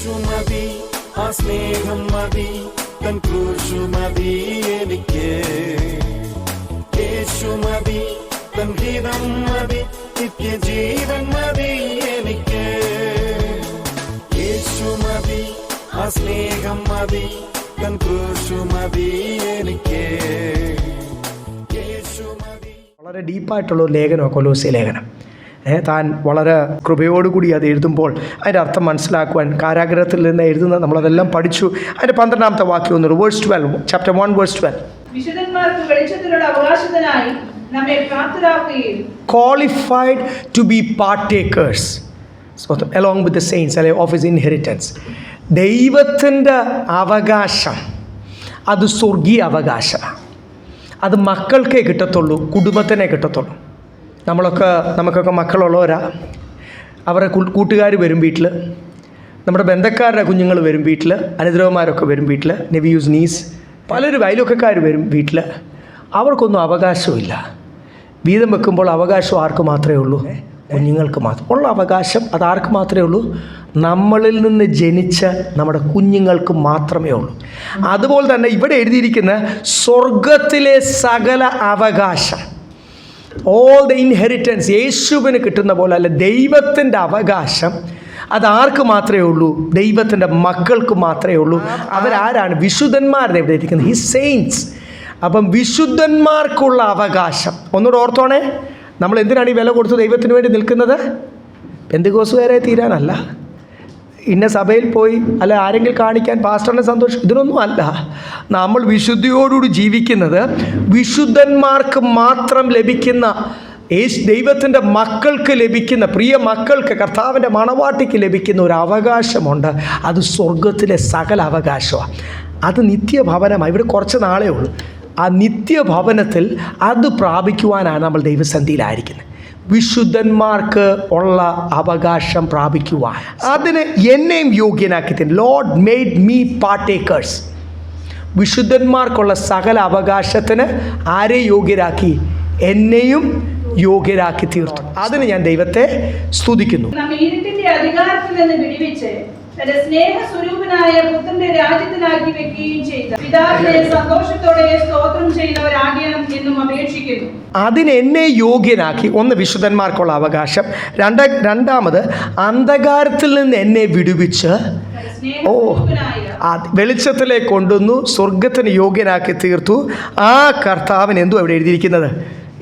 യേശു മതി, ആ സ്നേഹം മതി, തൻ ക്രൂശു മതി എനിക്ക്. യേശു മതി, തൻ ഗീതം മതി, നിത്യജീവൻ മതി എനിക്ക്. യേശു മതി, ആ സ്നേഹം മതി, തൻ ക്രൂശു മതി എനിക്ക്. യേശു മതി. വളരെ ഡീപ്പായിട്ടുള്ള ഒരു ലേഖനമാണ് കൊലോസ്യ ലേഖനം. താൻ വളരെ കൃപയോടുകൂടി അത് എഴുതുമ്പോൾ അതിൻ്റെ അർത്ഥം മനസ്സിലാക്കുവാൻ കാരാഗ്രഹത്തിൽ നിന്ന് എഴുതുന്നത് നമ്മളതെല്ലാം പഠിച്ചു. അതിൻ്റെ 12ാമത്തെ വാക്യം ഒന്ന് വേഴ്സ് 12, ചാപ്റ്റർ 1 വേഴ്സ് 12. വിശുദ്ധന്മാർക്ക് വെളിച്ചത്തിലുള്ള അവകാശത്തിനായി നമ്മെ പ്രാപ്തരാക്കുകയും qualified to be partakers along with the saints of his inheritance. ദൈവത്തിൻ്റെ അവകാശം അത് സ്വർഗീയ അവകാശമാണ്. അത് മക്കൾക്കേ കിട്ടത്തുള്ളൂ, കുടുംബത്തിനെ കിട്ടത്തുള്ളൂ. നമുക്കൊക്കെ മക്കളുള്ളവരാ. അവരുടെ കൂട്ടുകാർ വരും വീട്ടിൽ, നമ്മുടെ ബന്ധക്കാരുടെ കുഞ്ഞുങ്ങൾ വരും വീട്ടിൽ, അനുദ്രവന്മാരൊക്കെ വരും വീട്ടിൽ, നെവ്യൂസ് നീസ് പലരും അയൽവക്കക്കാർ വരും വീട്ടിൽ. അവർക്കൊന്നും അവകാശമില്ല. വീതം വെക്കുമ്പോൾ അവകാശം ആർക്ക് മാത്രമേ ഉള്ളൂ? കുഞ്ഞുങ്ങൾക്ക് മാത്രം ഉള്ള അവകാശം. അത് ആർക്ക് മാത്രമേ ഉള്ളൂ? നമ്മളിൽ നിന്ന് ജനിച്ച നമ്മുടെ കുഞ്ഞുങ്ങൾക്ക് മാത്രമേ ഉള്ളൂ. അതുപോലെ തന്നെ ഇവിടെ എഴുതിയിരിക്കുന്ന സ്വർഗത്തിലെ സകല അവകാശം, ഓൾ ദ ഇൻഹെറിറ്റൻസ് യേശുവിന് കിട്ടുന്ന പോലെ അല്ല, ദൈവത്തിൻ്റെ അവകാശം അതാർക്ക് മാത്രമേ ഉള്ളൂ? ദൈവത്തിൻ്റെ മക്കൾക്ക് മാത്രമേ ഉള്ളൂ. അവരാരാണ്? വിശുദ്ധന്മാരുടെ എവിടെ ഇരിക്കുന്നത്? His saints. അപ്പം വിശുദ്ധന്മാർക്കുള്ള അവകാശം ഒന്നുകൂടെ ഓർത്തോണേ. നമ്മൾ എന്തിനാണ് ഈ വില കൊടുത്ത് ദൈവത്തിന് വേണ്ടി നിൽക്കുന്നത്? പെന്തക്കോസ്തുകാരെ തീരാനല്ല, ഇന്ന സഭയിൽ പോയി അല്ല ആരെങ്കിലും കാണിക്കാൻ പാസ്റ്ററിനെ സന്തോഷം, ഇതിനൊന്നും അല്ല. നമ്മൾ വിശുദ്ധിയോടുകൂടി ജീവിക്കുന്നത് വിശുദ്ധന്മാർക്ക് മാത്രം ലഭിക്കുന്ന, ദൈവത്തിൻ്റെ മക്കൾക്ക് ലഭിക്കുന്ന, പ്രിയ മക്കൾക്ക്, കർത്താവിൻ്റെ മണവാട്ടിക്ക് ലഭിക്കുന്ന ഒരു അവകാശമുണ്ട്. അത് സ്വർഗത്തിലെ സകല അവകാശമാണ്. അത് നിത്യഭവനമാണ്. ഇവിടെ കുറച്ച് നാളേ ഉള്ളൂ. ആ നിത്യഭവനത്തിൽ അത് പ്രാപിക്കുവാനാണ് നമ്മൾ ദൈവസന്നിധിയിലായിരിക്കുന്നത്. വിശുദ്ധന്മാർക്ക് ഉള്ള അവകാശം പ്രാപിക്കുവാൻ അതിന് എന്നെയും യോഗ്യനാക്കി തരും. Lord made me partakers. വിശുദ്ധന്മാർക്കുള്ള സകല അവകാശത്തിന് ആരെ യോഗ്യരാക്കി? എന്നെയും യോഗ്യരാക്കി തീർത്തു. അതിന് ഞാൻ ദൈവത്തെ സ്തുതിക്കുന്നു. അധികാരത്തിൽ നിന്ന് വിടുവിച്ച് തന്റെ സ്നേഹസ്വരൂപനായ പുത്രന്റെ രാജ്യത്തിലാക്കി വെക്കുകയും ചെയ്ത പിതാവിനെ സന്തോഷത്തോടെ സ്തോത്രം ചെയ്യുന്നവരാകണം എന്നും അപേക്ഷിക്കുന്നു. അതിന് എന്നെ യോഗ്യനാക്കി. ഒന്ന്, വിശുദ്ധന്മാർക്കുള്ള അവകാശം. രണ്ടാമത്, അന്ധകാരത്തിൽ നിന്ന് എന്നെ വിടുവിച്ച് വെളിച്ചത്തിലേക്ക് കൊണ്ടുവന്നു, സ്വർഗത്തിന് യോഗ്യനാക്കി തീർത്തു. ആ കർത്താവിന് എന്തോ അവിടെ എഴുതിയിരിക്കുന്നത്?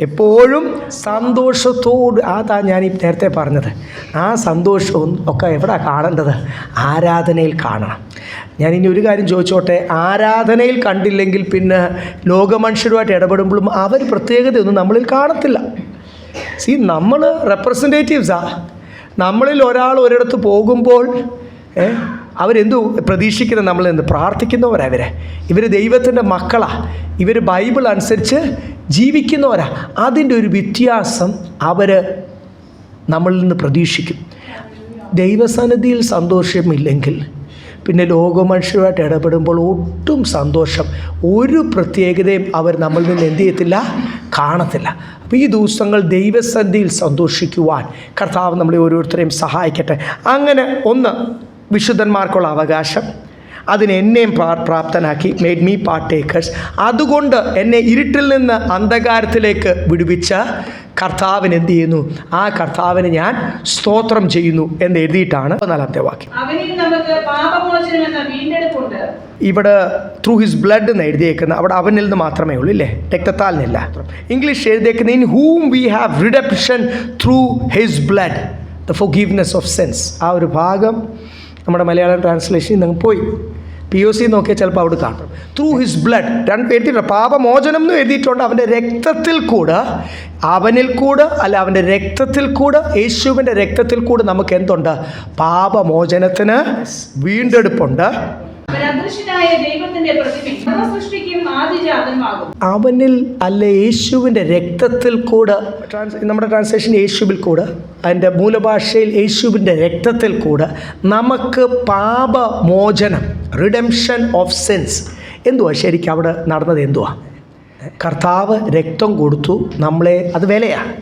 എപ്പോഴും സന്തോഷത്തോട്. അതാ ഞാൻ ഈ നേരത്തെ പറഞ്ഞത്. ആ സന്തോഷവും ഒക്കെ എവിടെ കാണേണ്ടത്? ആരാധനയിൽ കാണണം. ഞാനിനി ഒരു കാര്യം ചോദിച്ചോട്ടെ. ആരാധനയിൽ കണ്ടില്ലെങ്കിൽ പിന്നെ ലോകമനുഷ്യരുമായിട്ട് ഇടപെടുമ്പോഴും അവർ പ്രത്യേകതയൊന്നും നമ്മളിൽ കാണത്തില്ല. നമ്മൾ റെപ്രസെൻറ്റേറ്റീവ്സാണ്. നമ്മളിൽ ഒരാൾ ഒരിടത്ത് പോകുമ്പോൾ അവരെന്തു പ്രതീക്ഷിക്കുന്നത്? നമ്മൾ എന്ത് പ്രാർത്ഥിക്കുന്നവരാ? ഇവർ ദൈവത്തിൻ്റെ മക്കളാണ്. ഇവർ ബൈബിൾ അനുസരിച്ച് ജീവിക്കുന്നവരാ. അതിൻ്റെ ഒരു വ്യത്യാസം അവർ നമ്മളിൽ നിന്ന് പ്രതീക്ഷിക്കും. ദൈവസന്നിധിയിൽ സന്തോഷമില്ലെങ്കിൽ പിന്നെ ലോകമനുഷ്യരുമായിട്ട് ഇടപെടുമ്പോൾ ഒട്ടും സന്തോഷം, ഒരു പ്രത്യേകതയും അവർ നമ്മളിൽ നിന്ന് എന്ത് ചെയ്യത്തില്ല? കാണത്തില്ല. അപ്പോൾ ഈ ദിവസങ്ങൾ ദൈവസന്നിധിയിൽ സന്തോഷിക്കുവാൻ കർത്താവ് നമ്മളെ ഓരോരുത്തരെയും സഹായിക്കട്ടെ. അങ്ങനെ ഒന്ന്, വിശുദ്ധന്മാർക്കുള്ള അവകാശം, അതിന് എന്നെയും പ്രാപ്തനാക്കി, മെയ്ഡ് മീ പാർട്ടേക്കേഴ്സ്. അതുകൊണ്ട് എന്നെ ഇരുട്ടിൽ നിന്ന് അന്ധകാരത്തിലേക്ക് വിടുവിച്ച കർത്താവിന് എന്ത് ചെയ്യുന്നു? ആ കർത്താവിന് ഞാൻ സ്തോത്രം ചെയ്യുന്നു എന്ന് എഴുതിയിട്ടാണ് 4ാമത്തെ വാക്യം. ഇവിടെ ത്രൂ ഹിസ് ബ്ലഡ് എന്ന് എഴുതിയേക്കുന്നത്. അവിടെ അവനിൽ നിന്ന് മാത്രമേ ഉള്ളൂ, ഇല്ലേ? രക്തത്താൽ നിന്നില്ല. ഇംഗ്ലീഷ് എഴുതിയേക്കുന്നത് in whom we have redemption through his blood, the forgiveness of sins. ആ ഒരു ഭാഗം നമ്മുടെ മലയാളം ട്രാൻസ്ലേഷൻ നിങ്ങൾ പോയി POC നോക്കിയാൽ ചിലപ്പോൾ അവിടെ കാണും. ത്രൂ ഹിസ് ബ്ലഡ് എഴുതിയിട്ടുണ്ട്. പാപമോചനം എന്ന് എഴുതിയിട്ടുണ്ട്. അവൻ്റെ രക്തത്തിൽ കൂടെ, അവനിൽ കൂടെ അല്ല, അവൻ്റെ രക്തത്തിൽ കൂടെ, യേശുവിൻ്റെ രക്തത്തിൽ കൂടെ നമുക്ക് എന്തുണ്ട്? പാപമോചനത്തിന് വീണ്ടെടുപ്പുണ്ട്. അവനിൽ അല്ല, യേശുവിൻ്റെ രക്തത്തിൽ കൂടെ. നമ്മുടെ ട്രാൻസ്ലേഷൻ യേശുവിൽ കൂടെ, അതിൻ്റെ മൂലഭാഷയിൽ യേശുവിൻ്റെ രക്തത്തിൽ കൂടെ നമുക്ക് പാപമോചനം, റിഡംഷൻ ഓഫ് സിൻസ്. എന്തുവാ ശരിക്കും അവിടെ നടന്നത്? എന്തുവാ? കർത്താവ് രക്തം കൊടുത്തു നമ്മളെ. അത് വിലയാണ്.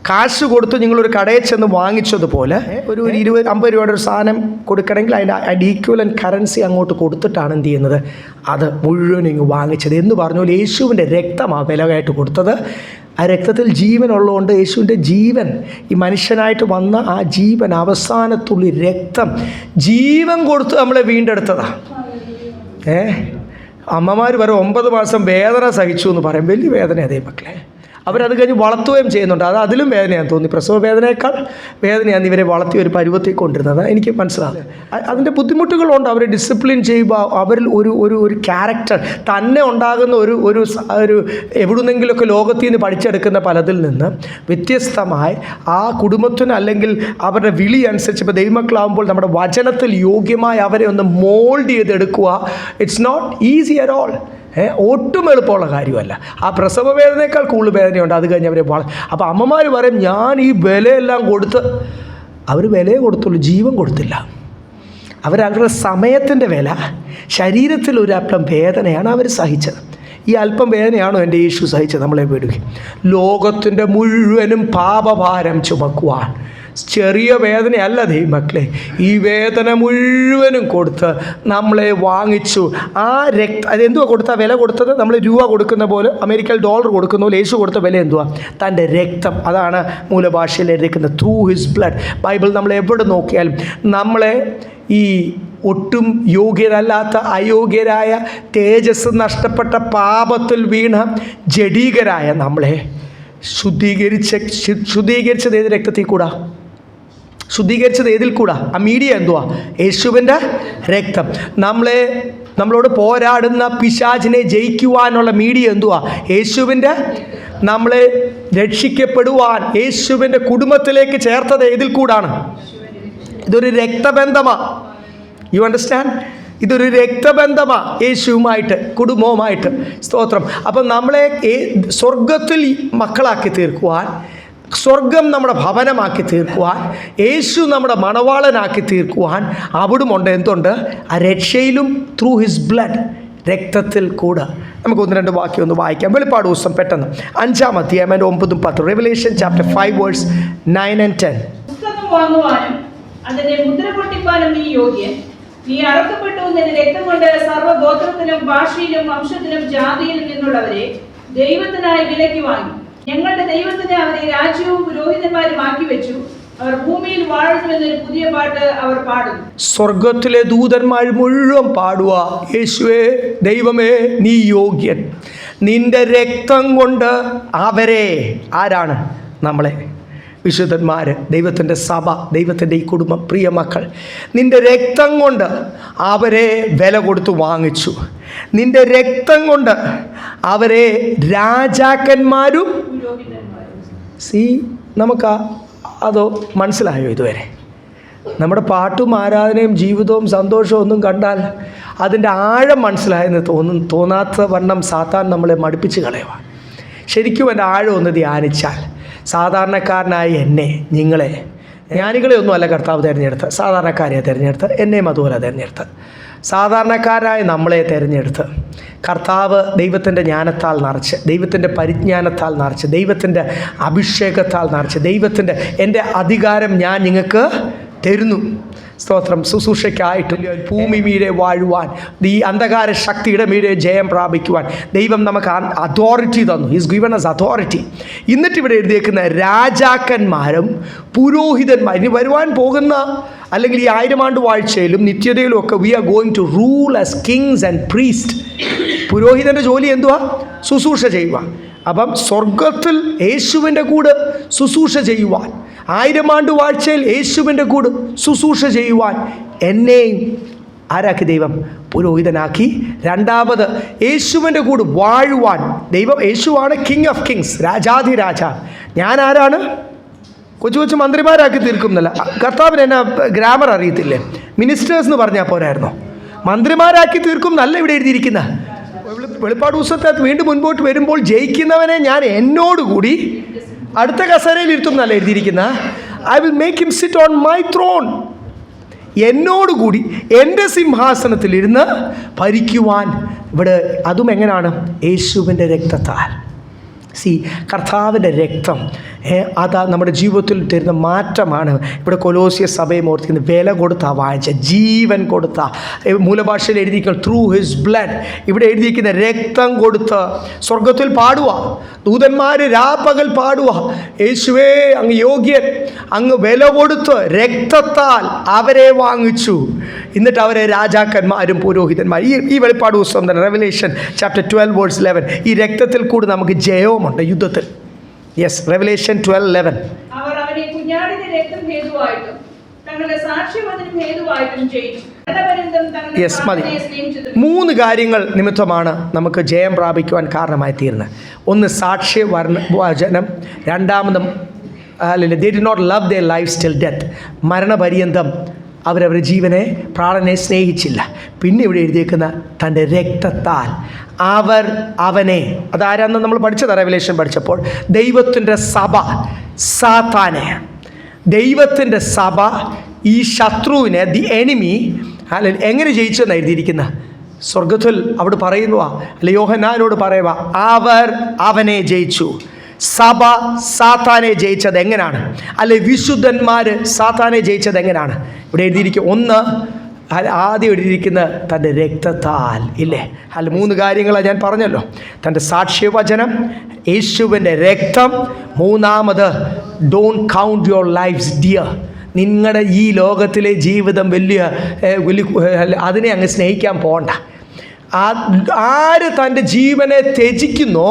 കാശ് കൊടുത്ത് നിങ്ങളൊരു കടയിൽ ചെന്ന് വാങ്ങിച്ചതുപോലെ ഒരു 20-50 രൂപയുടെ ഒരു സാധനം കൊടുക്കണമെങ്കിൽ അതിൻ്റെ ഈക്വലൻ്റ് കറൻസി അങ്ങോട്ട് കൊടുത്തിട്ടാണ് എന്ത് ചെയ്യുന്നത്, അത് മുഴുവനും ഇങ്ങ് വാങ്ങിച്ചത്. എന്ന് പറഞ്ഞാൽ യേശുവിൻ്റെ രക്തമാണ് വിലയായിട്ട് കൊടുത്തത്. ആ രക്തത്തിൽ ജീവനുള്ളതുകൊണ്ട് യേശുവിൻ്റെ ജീവൻ, ഈ മനുഷ്യനായിട്ട് വന്ന ആ ജീവൻ, അവസാനത്തുള്ളി രക്തം ജീവൻ കൊടുത്ത് നമ്മളെ വീണ്ടെടുത്തതാണ്. അമ്മമാർ പറയും 9 മാസം വേദന സഹിച്ചു എന്ന് പറയും. വലിയ വേദന അതേ മക്കളെ. അവരത് കഴിഞ്ഞ് വളർത്തുകയും ചെയ്യുന്നുണ്ട്. അത് അതിലും വേദനയാണെന്ന് തോന്നി. പ്രസവ വേദനയേക്കാൾ വേദനയാണ് ഇവരെ വളർത്തി ഒരു പരുവത്തിൽ കൊണ്ടിരുന്നത്. എനിക്ക് മനസ്സിലാകും. അതിൻ്റെ ബുദ്ധിമുട്ടുകളുണ്ട്. അവരെ ഡിസിപ്ലിൻ ചെയ്യുമ്പോൾ അവരിൽ ഒരു ക്യാരക്ടർ തന്നെ ഉണ്ടാകുന്ന ഒരു എവിടുന്നെങ്കിലുമൊക്കെ ലോകത്തിൽ നിന്ന് പഠിച്ചെടുക്കുന്ന പലതിൽ നിന്ന് വ്യത്യസ്തമായി ആ കുടുംബത്തിന് അല്ലെങ്കിൽ അവരുടെ വിളി അനുസരിച്ച് ഇപ്പോൾ ദൈവമക്കളാകുമ്പോൾ നമ്മുടെ വചനത്തിൽ യോഗ്യമായി അവരെ ഒന്ന് മോൾഡ് ചെയ്തെടുക്കുക. It's not easy at all. ഒട്ടും എളുപ്പമുള്ള കാര്യമല്ല. ആ പ്രസവ വേദനയേക്കാൾ കൂടുതൽ വേദനയുണ്ട്. അത് കഴിഞ്ഞ് അവരെ അപ്പോൾ അമ്മമാർ പറയും, ഞാൻ ഈ വിലയെല്ലാം കൊടുത്ത്, അവർ വിലയെ കൊടുത്തുള്ളൂ, ജീവൻ കൊടുത്തില്ല. അവരവരുടെ സമയത്തിൻ്റെ വില, ശരീരത്തിൽ ഒരല്പം വേദനയാണ് അവർ സഹിച്ചത്. ഈ അല്പം വേദനയാണോ എൻ്റെ യേശു സഹിച്ചത്? നമ്മളെ വിടുകയും ലോകത്തിൻ്റെ മുഴുവനും പാപഭാരം ചുമക്കുവാൻ. ചെറിയ വേദനയല്ല ദൈവമക്കളെ, ഈ വേദന മുഴുവനും കൊടുത്ത് നമ്മളെ വാങ്ങിച്ചു. ആ അതെന്തുവാ കൊടുത്ത വില കൊടുത്തത്? നമ്മൾ രൂപ കൊടുക്കുന്ന പോലെ, അമേരിക്കൻ ഡോളർ കൊടുക്കുന്ന പോലെ യേശു കൊടുത്ത വില എന്തുവാ? തൻ്റെ രക്തം. അതാണ് മൂലഭാഷയിൽ എഴുതിയിരിക്കുന്നത്, ത്രൂ ഹിസ് ബ്ലഡ്. ബൈബിൾ നമ്മൾ എവിടെ നോക്കിയാലും നമ്മളെ ഈ ഒട്ടും യോഗ്യരല്ലാത്ത, അയോഗ്യരായ, തേജസ് നഷ്ടപ്പെട്ട, പാപത്തിൽ വീണ ജഡീകരായ നമ്മളെ ശുദ്ധീകരിച്ചത് ഏത് രക്തത്തിൽ കൂടാ? ശുദ്ധീകരിച്ചത് ഏതിൽ കൂടാ? ആ മീഡിയ എന്തുവാ? യേശുവിൻ്റെ രക്തം. നമ്മളോട് പോരാടുന്ന പിശാചിനെ ജയിക്കുവാനുള്ള മീഡിയ എന്തുവാ? യേശുവിൻ്റെ. നമ്മളെ രക്ഷിക്കപ്പെടുവാൻ യേശുവിൻ്റെ കുടുംബത്തിലേക്ക് ചേർത്തത് ഏതിൽ കൂടാണ്? ഇതൊരു രക്തബന്ധമാണ്. You understand? ഇതൊരു രക്തബന്ധമാണ് യേശുവുമായിട്ട്, കുടുംബവുമായിട്ട്. സ്തോത്രം. അപ്പം നമ്മളെ സ്വർഗത്തിൽ മക്കളാക്കി തീർക്കുവാൻ, സ്വർഗം നമ്മുടെ ഭവനമാക്കി തീർക്കുവാൻ, യേശു നമ്മുടെ മണവാളനാക്കി തീർക്കുവാൻ അവിടുമുണ്ട് എന്തുണ്ട്? ആ രക്ഷയിലും ത്രൂ ഹിസ് ബ്ലഡ്, രക്തത്തിൽ കൂടെ. നമുക്ക് 1-2 വാക്യം ഒന്ന് വായിക്കാം. വെളിപ്പാട് ദിവസം പെട്ടെന്ന് 5-ാം അധ്യായം 9-10. Revelation chapter 5 verse 9 and 10. പുസ്തകം വാങ്ങുവാനും അതിന്റെ മുദ്ര പൊട്ടിപ്പാനും നീ യോഗ്യൻ. നീ അറക്കപ്പെട്ടു, നിന്റെ രക്തം കൊണ്ട് സർവ്വഗോത്രത്തിലും ഭാഷയിലും വംശത്തിലും ജാതിയിലും നിന്നുള്ളവരെ ദൈവത്തിനായി വിലയ്ക്ക് വാങ്ങി. ഞങ്ങളുടെ ദൈവത്തിന് അവരെ രാജ്യവും പുരോഹിതന്മാരും ആക്കി വെച്ചു. അവർ ഭൂമിയിൽ വാഴുന്നുവെന്നൊരു പുതിയ പാട്ട് അവർ പാടുന്നു. സ്വർഗത്തിലെ ദൂതന്മാർ മുഴുവൻ പാടുക, യേശുവേ ദൈവമേ നീ യോഗ്യൻ. നിന്റെ രക്തം കൊണ്ട് അവരെ, ആരാണ്? നമ്മളെ, വിശുദ്ധന്മാർ, ദൈവത്തിൻ്റെ സഭ, ദൈവത്തിൻ്റെ ഈ കുടുംബം, പ്രിയ മക്കൾ, നിന്റെ രക്തം കൊണ്ട് അവരെ വില കൊടുത്ത് വാങ്ങിച്ചു. നിന്റെ രക്തം കൊണ്ട് അവരെ രാജാക്കന്മാരും. നമുക്ക് അതോ മനസ്സിലായോ ഇതുവരെ? നമ്മുടെ പാട്ടും ആരാധനയും ജീവിതവും സന്തോഷവും ഒന്നും കണ്ടാൽ അതിൻ്റെ ആഴം മനസ്സിലായെന്ന് തോന്നാത്ത വണ്ണം സാത്താൻ നമ്മളെ മടുപ്പിച്ച് കളയുക. ശരിക്കും എൻ്റെ ആഴം ഒന്ന് ധ്യാനിച്ചാൽ, സാധാരണക്കാരനായ എന്നെ, നിങ്ങളെ, ജ്ഞാനികളെ ഒന്നുമല്ല കർത്താവ് തിരഞ്ഞെടുത്ത്, സാധാരണക്കാരെ തിരഞ്ഞെടുത്ത്, എന്നെയും അതുപോലെ തിരഞ്ഞെടുത്ത്, സാധാരണക്കാരായ നമ്മളെ തിരഞ്ഞെടുത്ത് കർത്താവ് ദൈവത്തിൻ്റെ ജ്ഞാനത്താൽ നിറച്ച്, ദൈവത്തിൻ്റെ പരിജ്ഞാനത്താൽ നിറച്ച്, ദൈവത്തിൻ്റെ അഭിഷേകത്താൽ നിറച്ച്, ദൈവത്തിൻ്റെ എൻ്റെ അധികാരം ഞാൻ നിങ്ങൾക്ക് തരുന്നു. സ്തോത്രം. ശുശ്രൂഷയ്ക്കായിട്ടും ഭൂമി മീതെ വാഴുവാൻ, ഈ അന്ധകാര ശക്തിയുടെ മീതെ ജയം പ്രാപിക്കുവാൻ ദൈവം നമുക്ക് അതോറിറ്റി തന്നു. Is given us authority. എന്നിട്ട് ഇവിടെ എഴുതിയേക്കുന്ന രാജാക്കന്മാരും പുരോഹിതന്മാരും, ഇനി വരുവാൻ പോകുന്ന അല്ലെങ്കിൽ ഈ 1000 ആണ്ട് വാഴ്ചയിലും നിത്യതയിലും ഒക്കെ we are going to rule as kings and priest. പുരോഹിതൻ്റെ ജോലി എന്തുവാ? ശുശ്രൂഷ ചെയ്യുവാൻ. അപ്പം സ്വർഗത്തിൽ യേശുവിൻ്റെ കൂടെ ശുശ്രൂഷ ചെയ്യുവാൻ, 1000 ആണ്ട് വാഴ്ചയിൽ യേശുവിൻ്റെ കൂടെ ശുശ്രൂഷ ചെയ്യുവാൻ എന്നെയും ആരാക്കി? ദൈവം പുരോഹിതനാക്കി. രണ്ടാമത് യേശുവിൻ്റെ കൂടെ വാഴുവാൻ ദൈവം, യേശുവാണ് കിങ് ഓഫ് കിങ്സ്, രാജാധിരാജ. ഞാൻ ആരാണ്? കൊച്ചു കൊച്ചു മന്ത്രിമാരാക്കി തീർക്കുന്നില്ല. കർത്താവിന് എന്നാ ഗ്രാമർ അറിയത്തില്ലേ? മിനിസ്റ്റേഴ്സ് എന്ന് പറഞ്ഞാൽ പോരായിരുന്നോ? മന്ത്രിമാരാക്കി തീർക്കും എന്നല്ല ഇവിടെ എഴുതിയിരിക്കുന്ന. വെളിപ്പാട് പുസ്തകത്ത് വീണ്ടും മുൻപോട്ട് വരുമ്പോൾ ജയിക്കുന്നവനെ ഞാൻ എന്നോടുകൂടി അടുത്ത കസേരയിൽ ഇരുത്തും എന്നല്ല എഴുതിയിരിക്കുന്ന. I will make him sit on my throne. എന്നോടുകൂടി എൻ്റെ സിംഹാസനത്തിലിരുന്ന് ഭരിക്കുവാൻ. ഇവിടെ അതും എങ്ങനെയാണ്? യേശുവിൻ്റെ രക്തത്താൽ. കർത്താവിൻ്റെ രക്തം അത് നമ്മുടെ ജീവിതത്തിൽ തരുന്ന മാറ്റമാണ്. ഇവിടെ കൊലോസ്യ സഭയെ ഓർത്തിക്കുന്നത് വില കൊടുത്താ വാങ്ങിച്ച, ജീവൻ കൊടുത്ത, മൂലഭാഷയിൽ എഴുതിയിരിക്കുന്ന ത്രൂ ഹിസ് ബ്ലഡ്, ഇവിടെ എഴുതിയിരിക്കുന്ന രക്തം കൊടുത്ത് സ്വർഗത്തിൽ പാടുക, ദൂതന്മാർ രാപ്പകൽ പാടുക, യേശുവേ അങ്ങ് യോഗ്യൻ, അങ്ങ് വില കൊടുത്ത് രക്തത്താൽ അവരെ വാങ്ങിച്ചു, എന്നിട്ട് അവരെ രാജാക്കന്മാരും പുരോഹിതന്മാരും. ഈ വെളിപ്പാട് പുസ്തകം തന്നെ, റെവലേഷൻ ചാപ്റ്റർ 12 വേഴ്സ് 11. ഈ രക്തത്തിൽ കൂടി നമുക്ക് ജയവുമുണ്ട് യുദ്ധത്തിൽ. Yes, revelation 12:11. അവർ അവനെ കുഞ്ഞാടിന്റെ രക്തം ഹേതുവായിട്ടും തങ്ങളുടെ സാക്ഷ്യവചനം ഹേതുവായിട്ടും ജയിച്ചു. യെസ്, മതി. 3 കാര്യങ്ങൾ നിമിത്തമാണ് നമുക്ക് ജയം പ്രാപിക്കുവാൻ കാരണമായി തീരുന്നത്. ഒന്ന് സാക്ഷ്യവചനം, രണ്ടാമതും they did not love their lives till death. മരണപര്യന്തം അവരവരുടെ ജീവനെ, പ്രാണനെ സ്നേഹിച്ചില്ല. പിന്നെ ഇവിടെ എഴുതിയേക്കുന്ന തൻ്റെ രക്തത്താൽ അവർ അവനെ, അതാരാന്ന് നമ്മൾ പഠിച്ചത് റെവലേഷൻ പഠിച്ചപ്പോൾ, ദൈവത്തിൻ്റെ സഭ സാത്താനെ, ദൈവത്തിൻ്റെ സഭ ഈ ശത്രുവിനെ, ദി എനിമി എങ്ങനെ ജയിച്ചെന്ന് എഴുതിയിരിക്കുന്ന സ്വർഗത്തിൽ അവിടെ പറയുക, അല്ലെ യോഹന്നാനോട് പറയുക, അവർ അവനെ ജയിച്ചു. സഭ സാത്താനെ ജയിച്ചത് എങ്ങനെയാണ്, അല്ലെ വിശുദ്ധന്മാർ സാത്താനെ ജയിച്ചത് എങ്ങനെയാണ്? ഇവിടെ എഴുതിയിരിക്കും, ഒന്ന് ആദ്യം എഴുതിയിരിക്കുന്ന തൻ്റെ രക്തത്താൽ, ഇല്ലേ? 3 കാര്യങ്ങളാണ് ഞാൻ പറഞ്ഞല്ലോ. തൻ്റെ സാക്ഷ്യവചനം, യേശുവിൻ്റെ രക്തം, മൂന്നാമത് don't count your life's dear. നിങ്ങളുടെ ഈ ലോകത്തിലെ ജീവിതം വലിയ അതിനെ അങ്ങ് സ്നേഹിക്കാൻ പോകണ്ട. ആര് തൻ്റെ ജീവനെ ത്യജിക്കുന്നോ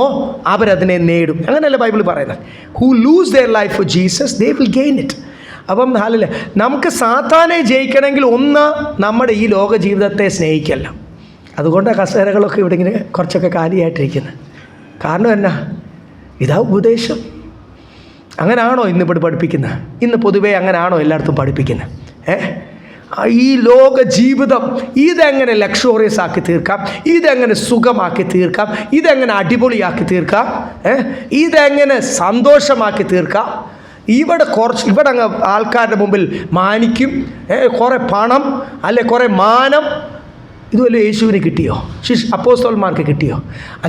അവരതിനെ നേടും. അങ്ങനെയല്ല ബൈബിൾ പറയുന്നത്. Who loose their life for Jesus they will gain it. അപ്പം അല്ലല്ലേ, നമുക്ക് സാത്താനെ ജയിക്കണമെങ്കിൽ ഒന്ന് നമ്മുടെ ഈ ലോക ജീവിതത്തെ സ്നേഹിക്കല്ല. അതുകൊണ്ട് കസേരകളൊക്കെ ഇവിടെ ഇങ്ങനെ കുറച്ചൊക്കെ കാലിയായിട്ടിരിക്കുന്നത്. കാരണം എന്നാ, ഇതാ ഉപദേശം. അങ്ങനാണോ ഇന്നിവിടെ പഠിപ്പിക്കുന്നത്? ഇന്ന് പൊതുവേ അങ്ങനാണോ എല്ലായിടത്തും പഠിപ്പിക്കുന്നത്? ഈ ലോക ജീവിതം ഇതെങ്ങനെ ലക്ഷറിയസ് ആക്കി തീർക്കാം, ഇതെങ്ങനെ സുഖമാക്കി തീർക്കാം, ഇതെങ്ങനെ അടിപൊളിയാക്കി തീർക്കാം, ഇതെങ്ങനെ സന്തോഷമാക്കി തീർക്കാം. ഇവിടെ അങ്ങ് ആൾക്കാരുടെ മുമ്പിൽ മാനിക്കും, കുറേ പണം, അല്ലെ കുറേ മാനം. ഇതുവല്ല യേശുവിന് കിട്ടിയോ? അപ്പോസ്തലന്മാർക്ക് കിട്ടിയോ?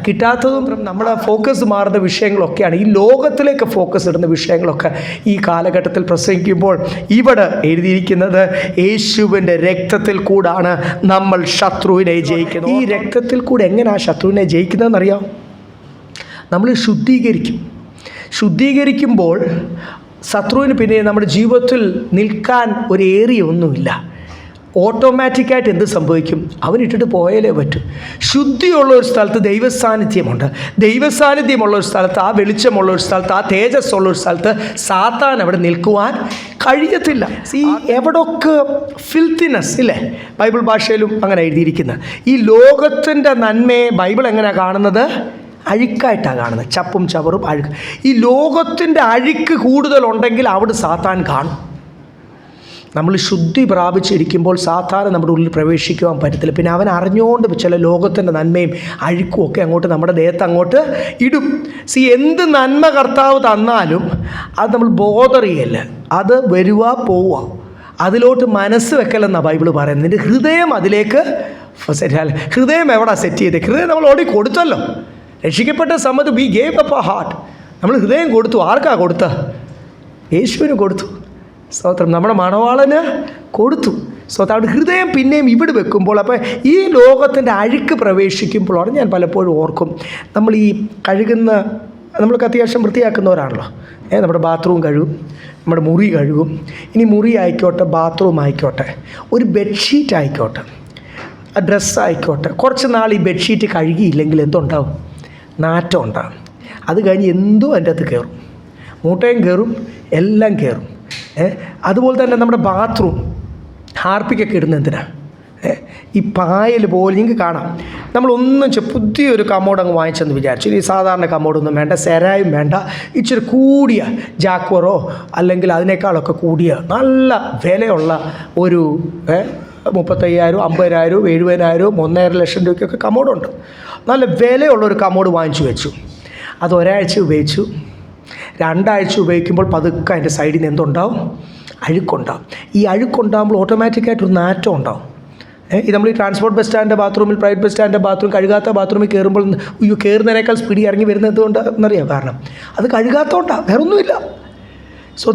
കിട്ടാത്തതും നമ്മുടെ ഫോക്കസ് മാറുന്ന വിഷയങ്ങളൊക്കെയാണ്. ഈ ലോകത്തിലേക്ക് ഫോക്കസ് ഇടുന്ന വിഷയങ്ങളൊക്കെ ഈ കാലഘട്ടത്തിൽ പ്രസംഗിക്കുമ്പോൾ ഇവിടെ എഴുതിയിരിക്കുന്നത് യേശുവിൻ്റെ രക്തത്തിൽ കൂടാണ് നമ്മൾ ശത്രുവിനെ ജയിക്കുന്നത്. ഈ രക്തത്തിൽ കൂടെ എങ്ങനെയാണ് ശത്രുവിനെ ജയിക്കുന്നതെന്നറിയാം? നമ്മൾ ശുദ്ധീകരിക്കുമ്പോൾ ശത്രുവിന് പിന്നെ നമ്മുടെ ജീവിതത്തിൽ നിൽക്കാൻ ഒരു ഏരിയ ഒന്നുമില്ല. ഓട്ടോമാറ്റിക്കായിട്ട് എന്ത് സംഭവിക്കും? അവനിട്ടിട്ട് പോയാലേ പറ്റൂ. ശുദ്ധിയുള്ള ഒരു സ്ഥലത്ത് ദൈവസാന്നിധ്യമുണ്ട്. ദൈവസാന്നിധ്യമുള്ള ഒരു സ്ഥലത്ത്, ആ വെളിച്ചമുള്ള ഒരു സ്ഥലത്ത്, ആ തേജസ്സുള്ള ഒരു സ്ഥലത്ത് സാത്താൻ അവിടെ നിൽക്കുവാൻ കഴിയത്തില്ല. എവിടൊക്കെ ഫിൽത്തിനെസ് ഇല്ലേ? ബൈബിൾ ഭാഷയിലും അങ്ങനെ എഴുതിയിരിക്കുന്നത്. ഈ ലോകത്തിൻ്റെ നന്മയെ ബൈബിൾ എങ്ങനെയാണ് കാണുന്നത്? അഴുക്കായിട്ടാണ് കാണുന്നത്. ചപ്പും ചവറും അഴുക്ക്. ഈ ലോകത്തിൻ്റെ അഴുക്ക് കൂടുതലുണ്ടെങ്കിൽ അവിടെ സാത്താൻ കാണും. നമ്മൾ ശുദ്ധി പ്രാപിച്ചിരിക്കുമ്പോൾ സാത്താൻ നമ്മുടെ ഉള്ളിൽ പ്രവേശിക്കുവാൻ പറ്റത്തില്ല. പിന്നെ അവൻ അറിഞ്ഞുകൊണ്ട് ചില ലോകത്തിൻ്റെ നന്മയും അഴുക്കും ഒക്കെ അങ്ങോട്ട് നമ്മുടെ ദേഹത്ത് അങ്ങോട്ട് ഇടും. എന്ത് നന്മ കർത്താവ് തന്നാലും അത് നമ്മൾ ബോധറിയല്ല. അത് വരുക പോവുക, അതിലോട്ട് മനസ്സ് വെക്കലെന്നാണ് ബൈബിൾ പറയുന്നത്. നിൻ്റെ ഹൃദയം അതിലേക്ക് ഹൃദയം എവിടെ സെറ്റ് ചെയ്തേ? ഹൃദയം നമ്മൾ ഓടി കൊടുത്തല്ലോ. രക്ഷിക്കപ്പെട്ട സമയത്ത് V gave up A heart. നമ്മൾ ഹൃദയം കൊടുത്തു. ആർക്കാ കൊടുത്ത? യേശുവിന് കൊടുത്തു. സ്തോത്രം. നമ്മുടെ മണവാളന് കൊടുത്തു. സ്തോത്രം. അവിടെ ഹൃദയം പിന്നെയും ഇവിടെ വെക്കുമ്പോൾ, അപ്പോൾ ഈ ലോകത്തിൻ്റെ അഴുക്ക് പ്രവേശിക്കുമ്പോഴാണ് ഞാൻ പലപ്പോഴും ഓർക്കും, നമ്മൾ ഈ നമ്മളൊക്കെ അത്യാവശ്യം വൃത്തിയാക്കുന്നവരാണല്ലോ. നമ്മുടെ ബാത്റൂം കഴുകും, നമ്മുടെ മുറി കഴുകും. ഇനി മുറി ആയിക്കോട്ടെ, ബാത്റൂം ആയിക്കോട്ടെ, ഒരു ബെഡ്ഷീറ്റ് ആയിക്കോട്ടെ, ഡ്രസ്സ് ആയിക്കോട്ടെ, കുറച്ച് നാൾ ഈ ബെഡ്ഷീറ്റ് കഴുകിയില്ലെങ്കിൽ എന്തുണ്ടാവും? നാറ്റം ഉണ്ടാകും. അത് കഴിഞ്ഞ് എന്തോ അതിൻ്റെ അകത്ത് കയറും, മൂട്ടയും കയറും, എല്ലാം കയറും. അതുപോലെ തന്നെ നമ്മുടെ ബാത്റൂം ഹാർപ്പിക്കൊക്കെ ഇടുന്നത് എന്തിനാണ്? ഈ പായൽ പോലെ നിങ്ങൾക്ക് കാണാം. നമ്മളൊന്നും പുതിയൊരു കമ്മോഡ് അങ്ങ് വാങ്ങിച്ചെന്ന് വിചാരിച്ചു. ഈ സാധാരണ കമ്മോഡൊന്നും വേണ്ട, സെരായും വേണ്ട, ഇച്ചിരി കൂടിയ ജാക്വറോ അല്ലെങ്കിൽ അതിനേക്കാളൊക്കെ കൂടിയ നല്ല വിലയുള്ള ഒരു 35,000, 50,000, 70,000, 1.5 ലക്ഷം രൂപയ്ക്കൊക്കെ കമ്മോഡുണ്ട്. നല്ല വിലയുള്ളൊരു കമ്മോഡ് വാങ്ങിച്ചു വെച്ചു. അത് ഒരാഴ്ച ഉപയോഗിച്ചു. 2 ആഴ്ച ഉപയോഗിക്കുമ്പോൾ പതുക്കെ അതിൻ്റെ സൈഡിൽ നിന്ന് എന്തുണ്ടാവും? അഴുക്കുണ്ടാവും. ഈ അഴുക്കുണ്ടാകുമ്പോൾ ഓട്ടോമാറ്റിക്കായിട്ടൊരു നാറ്റം ഉണ്ടാവും. നമ്മൾ ഈ ട്രാൻസ്പോർട്ട് ബസ് സ്റ്റാൻഡിൻ്റെ ബാത്റൂമിൽ, പ്രൈവറ്റ് ബസ് സ്റ്റാൻഡിൻ്റെ ബാത്റൂം, കഴുകാത്ത ബാത്റൂമിൽ കയറുമ്പോൾ കയറുന്നതിനേക്കാൾ സ്പീഡിൽ ഇറങ്ങി വരുന്നത് എന്തുകൊണ്ടാണെന്നറിയാം? കാരണം അത് കഴുകാത്തോണ്ടാണ്, വേറൊന്നുമില്ല. സോ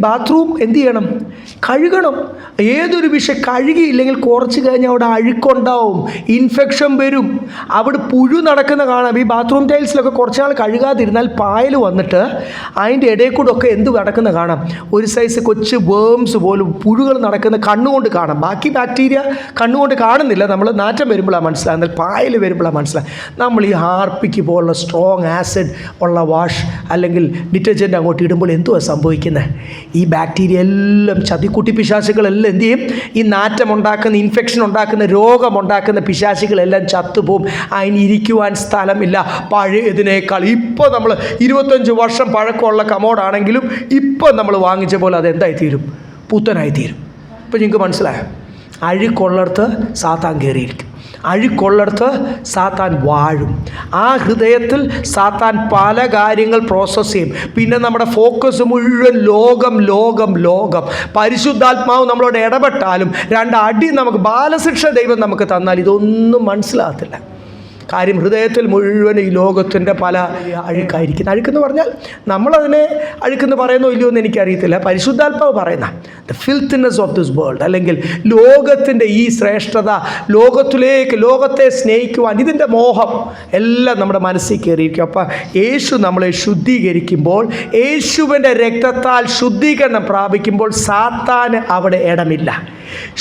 ബാത്റൂം എന്ത് ചെയ്യണം? കഴുകണം. ഏതൊരു വിഷയം കഴുകിയില്ലെങ്കിൽ കുറച്ച് കഴിഞ്ഞ് അവിടെ അഴുക്കുണ്ടാവും, ഇൻഫെക്ഷൻ വരും, അവിടെ പുഴു നടക്കുന്ന കാണാം. ഈ ബാത്റൂം ടൈൽസിലൊക്കെ കുറച്ച് നാൾ കഴുകാതിരുന്നാൽ പായൽ വന്നിട്ട് അതിൻ്റെ ഇടയിൽ കൂടെ ഒക്കെ എന്ത് നടക്കുന്ന കാണാം, ഒരു സൈസ് കൊച്ചു വേംസ് പോലും പുഴുകൾ നടക്കുന്ന കണ്ണുകൊണ്ട് കാണാം. ബാക്കി ബാക്ടീരിയ കണ്ണുകൊണ്ട് കാണുന്നില്ല, നമ്മൾ നാറ്റം വരുമ്പോഴാണ് മനസ്സിലാകുന്നത്, പായൽ വരുമ്പോഴാണ് മനസ്സിലാകുന്നത്. നമ്മൾ ഈ ഹാർപ്പിക്ക് പോലുള്ള സ്ട്രോങ് ആസിഡ് ഉള്ള വാഷ് അല്ലെങ്കിൽ ഡിറ്റർജൻറ്റ് അങ്ങോട്ട് ഇടുമ്പോൾ എന്തുവാ സംഭവിക്കുന്നത്? ഈ ബാക്ടീരിയ എല്ലാം, ചതിക്കുട്ടി പിശാചുകളെല്ലാം എന്ത് ചെയ്യും? ഈ നാറ്റമുണ്ടാക്കുന്ന, ഇൻഫെക്ഷൻ ഉണ്ടാക്കുന്ന, രോഗമുണ്ടാക്കുന്ന പിശാചുകളെല്ലാം ചത്തുപോകും. അതിന് ഇരിക്കുവാൻ സ്ഥലമില്ല. പഴയതിനേക്കാൾ ഇപ്പോൾ നമ്മൾ 25 വർഷം പഴക്കമുള്ള കമോഡാണെങ്കിലും ഇപ്പോൾ നമ്മൾ വാങ്ങിച്ച പോലെ അതെന്തായിത്തീരും? പുത്തനായിത്തീരും. ഇപ്പോൾ നിങ്ങൾക്ക് മനസ്സിലായോ? അഴുക്കുള്ളിടത്ത് സാത്താൻ കയറിയിരിക്കും, അഴുക്കുള്ളിടത്ത് സാത്താൻ വാഴും. ആ ഹൃദയത്തിൽ സാത്താൻ പല കാര്യങ്ങൾ പ്രോസസ്സ് ചെയ്യും. പിന്നെ നമ്മുടെ ഫോക്കസ് മുഴുവൻ ലോകം ലോകം ലോകം. പരിശുദ്ധാത്മാവ് നമ്മളോട് ഇടപെട്ടാലും 2 അടി നമുക്ക്, ബാലശിക്ഷ ദൈവം നമുക്ക് തന്നാൽ ഇതൊന്നും മനസ്സിലാകത്തില്ല. കാര്യം ഹൃദയത്തിൽ മുഴുവൻ ഈ ലോകത്തിൻ്റെ പല അഴുക്കായിരിക്കും. അഴുക്കെന്ന് പറഞ്ഞാൽ നമ്മളതിനെ അഴുക്കെന്ന് പറയുന്നോ ഇല്ലയോ എന്ന് എനിക്കറിയത്തില്ല. പരിശുദ്ധാത്മാവ് പറയുന്ന ദ ഫിൽത്തിനെസ് ഓഫ് ദിസ് വേൾഡ്, അല്ലെങ്കിൽ ലോകത്തിൻ്റെ ഈ ശ്രേഷ്ഠത, ലോകത്തെ സ്നേഹിക്കുവാൻ ഇതിൻ്റെ മോഹം എല്ലാം നമ്മുടെ മനസ്സിൽ കയറിയിരിക്കും. അപ്പം യേശു നമ്മളെ ശുദ്ധീകരിക്കുമ്പോൾ, യേശുവിൻ്റെ രക്തത്താൽ ശുദ്ധീകരണം പ്രാപിക്കുമ്പോൾ സാത്താന് അവിടെ ഇടമില്ല.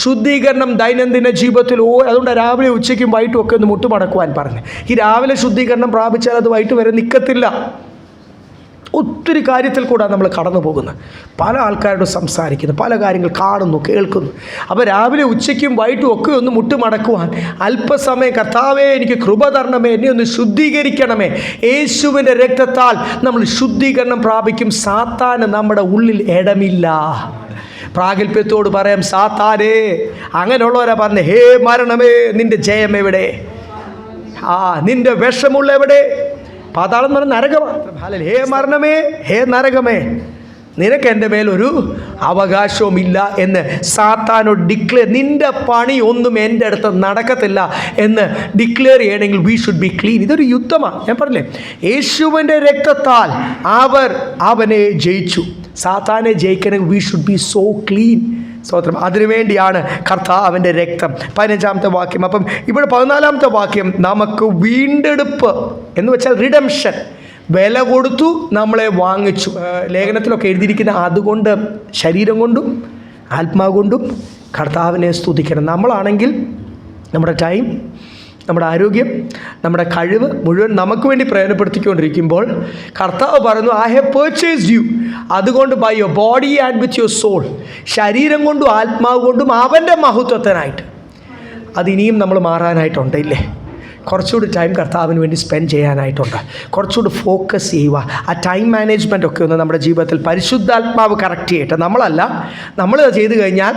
ശുദ്ധീകരണം ദൈനംദിന ജീവിതത്തിൽ അതുകൊണ്ട് രാവിലെ ഉച്ചയ്ക്കും വൈകിട്ടും ഒക്കെ ഒന്ന് മുട്ടുമടക്കുവാൻ പറഞ്ഞു. ഈ രാവിലെ ശുദ്ധീകരണം പ്രാപിച്ചാൽ അത് വൈകിട്ട് വരെ നിൽക്കത്തില്ല. ഒത്തിരി കാര്യത്തിൽ കൂടെ നമ്മൾ കടന്നു പോകുന്നത്, പല ആൾക്കാരോട് സംസാരിക്കുന്നു, പല കാര്യങ്ങൾ കാണുന്നു, കേൾക്കുന്നു. അപ്പോൾ രാവിലെ ഉച്ചയ്ക്കും വൈകിട്ടും ഒക്കെ ഒന്ന് മുട്ടുമടക്കുവാൻ അല്പസമയം, കർത്താവേ എനിക്ക് കൃപ തരണമേ, എന്നെ ഒന്ന് ശുദ്ധീകരിക്കണമേ. യേശുവിൻ്റെ രക്തത്താൽ നമ്മൾ ശുദ്ധീകരണം പ്രാപിക്കും. സാത്താന് നമ്മുടെ ഉള്ളിൽ ഇടമില്ല. പ്രാഗൽഭ്യത്തോട് പറയാം, സാത്താനേ, അങ്ങനെയുള്ളവരാ പറഞ്ഞേ, ഹേ മരണമേ, നിൻ്റെ ജയം എവിടെ? നിൻ്റെ വിഷമുള്ള എവിടെ? പാതാളം എന്ന് പറഞ്ഞ നരകമാണ്. ഹേ മരണമേ, ഹേ നരകമേ, നിനക്ക് എൻ്റെ മേലൊരു അവകാശവുമില്ല എന്ന് സാത്താനോട് ഡിക്ലെയർ. നിൻ്റെ പണി ഒന്നും എൻ്റെ അടുത്ത് നടക്കത്തില്ല എന്ന് ഡിക്ലെയർ ചെയ്യണമെങ്കിൽ വി ഷുഡ് ബി ക്ലീൻ. ഇതൊരു യുദ്ധമാണ്. ഞാൻ പറഞ്ഞില്ലേ, യേശുവിൻ്റെ രക്തത്താൽ അവനെ ജയിച്ചു. സാത്താനെ ജയിക്കണമെങ്കിൽ we should be so clean. സ്തോത്രം. അതിനുവേണ്ടിയാണ് കർത്താവിൻ്റെ രക്തം. 15-ാമത്തെ വാക്യം. അപ്പം ഇവിടെ 14-ാമത്തെ വാക്യം, നമുക്ക് വീണ്ടെടുപ്പ് എന്ന് വെച്ചാൽ റിഡംഷൻ, വില കൊടുത്തു നമ്മളെ വാങ്ങിച്ചു. ലേഖനത്തിലൊക്കെ എഴുതിയിരിക്കുന്ന അതുകൊണ്ട് ശരീരം കൊണ്ടും ആത്മാവ് കൊണ്ടും കർത്താവിനെ സ്തുതിക്കണം. നമ്മളാണെങ്കിൽ നമ്മുടെ ടൈം, നമ്മുടെ ആരോഗ്യം, നമ്മുടെ കഴിവ് മുഴുവൻ നമുക്ക് വേണ്ടി പ്രയോജനപ്പെടുത്തിക്കൊണ്ടിരിക്കുമ്പോൾ കർത്താവ് പറയുന്നു, ഐ ഹാവ് പർച്ചേസ്ഡ് യു. അതുകൊണ്ട് by your body and with your soul, ശരീരം കൊണ്ടും ആത്മാവ് കൊണ്ടും അവൻ്റെ മഹത്വത്തിനായിട്ട്. അതിനിയും നമ്മൾ മാറാനായിട്ടുണ്ട്, ഇല്ലേ? കുറച്ചുകൂടി ടൈം കർത്താവിന് വേണ്ടി സ്പെൻഡ് ചെയ്യാനായിട്ടുണ്ട്. കുറച്ചുകൂടി ഫോക്കസ് ചെയ്യുക. ആ ടൈം മാനേജ്മെൻ്റ് ഒക്കെ ഒന്ന് നമ്മുടെ ജീവിതത്തിൽ പരിശുദ്ധാത്മാവ് കറക്റ്റ് ചെയ്യട്ടെ. നമ്മൾ ചെയ്ത് കഴിഞ്ഞാൽ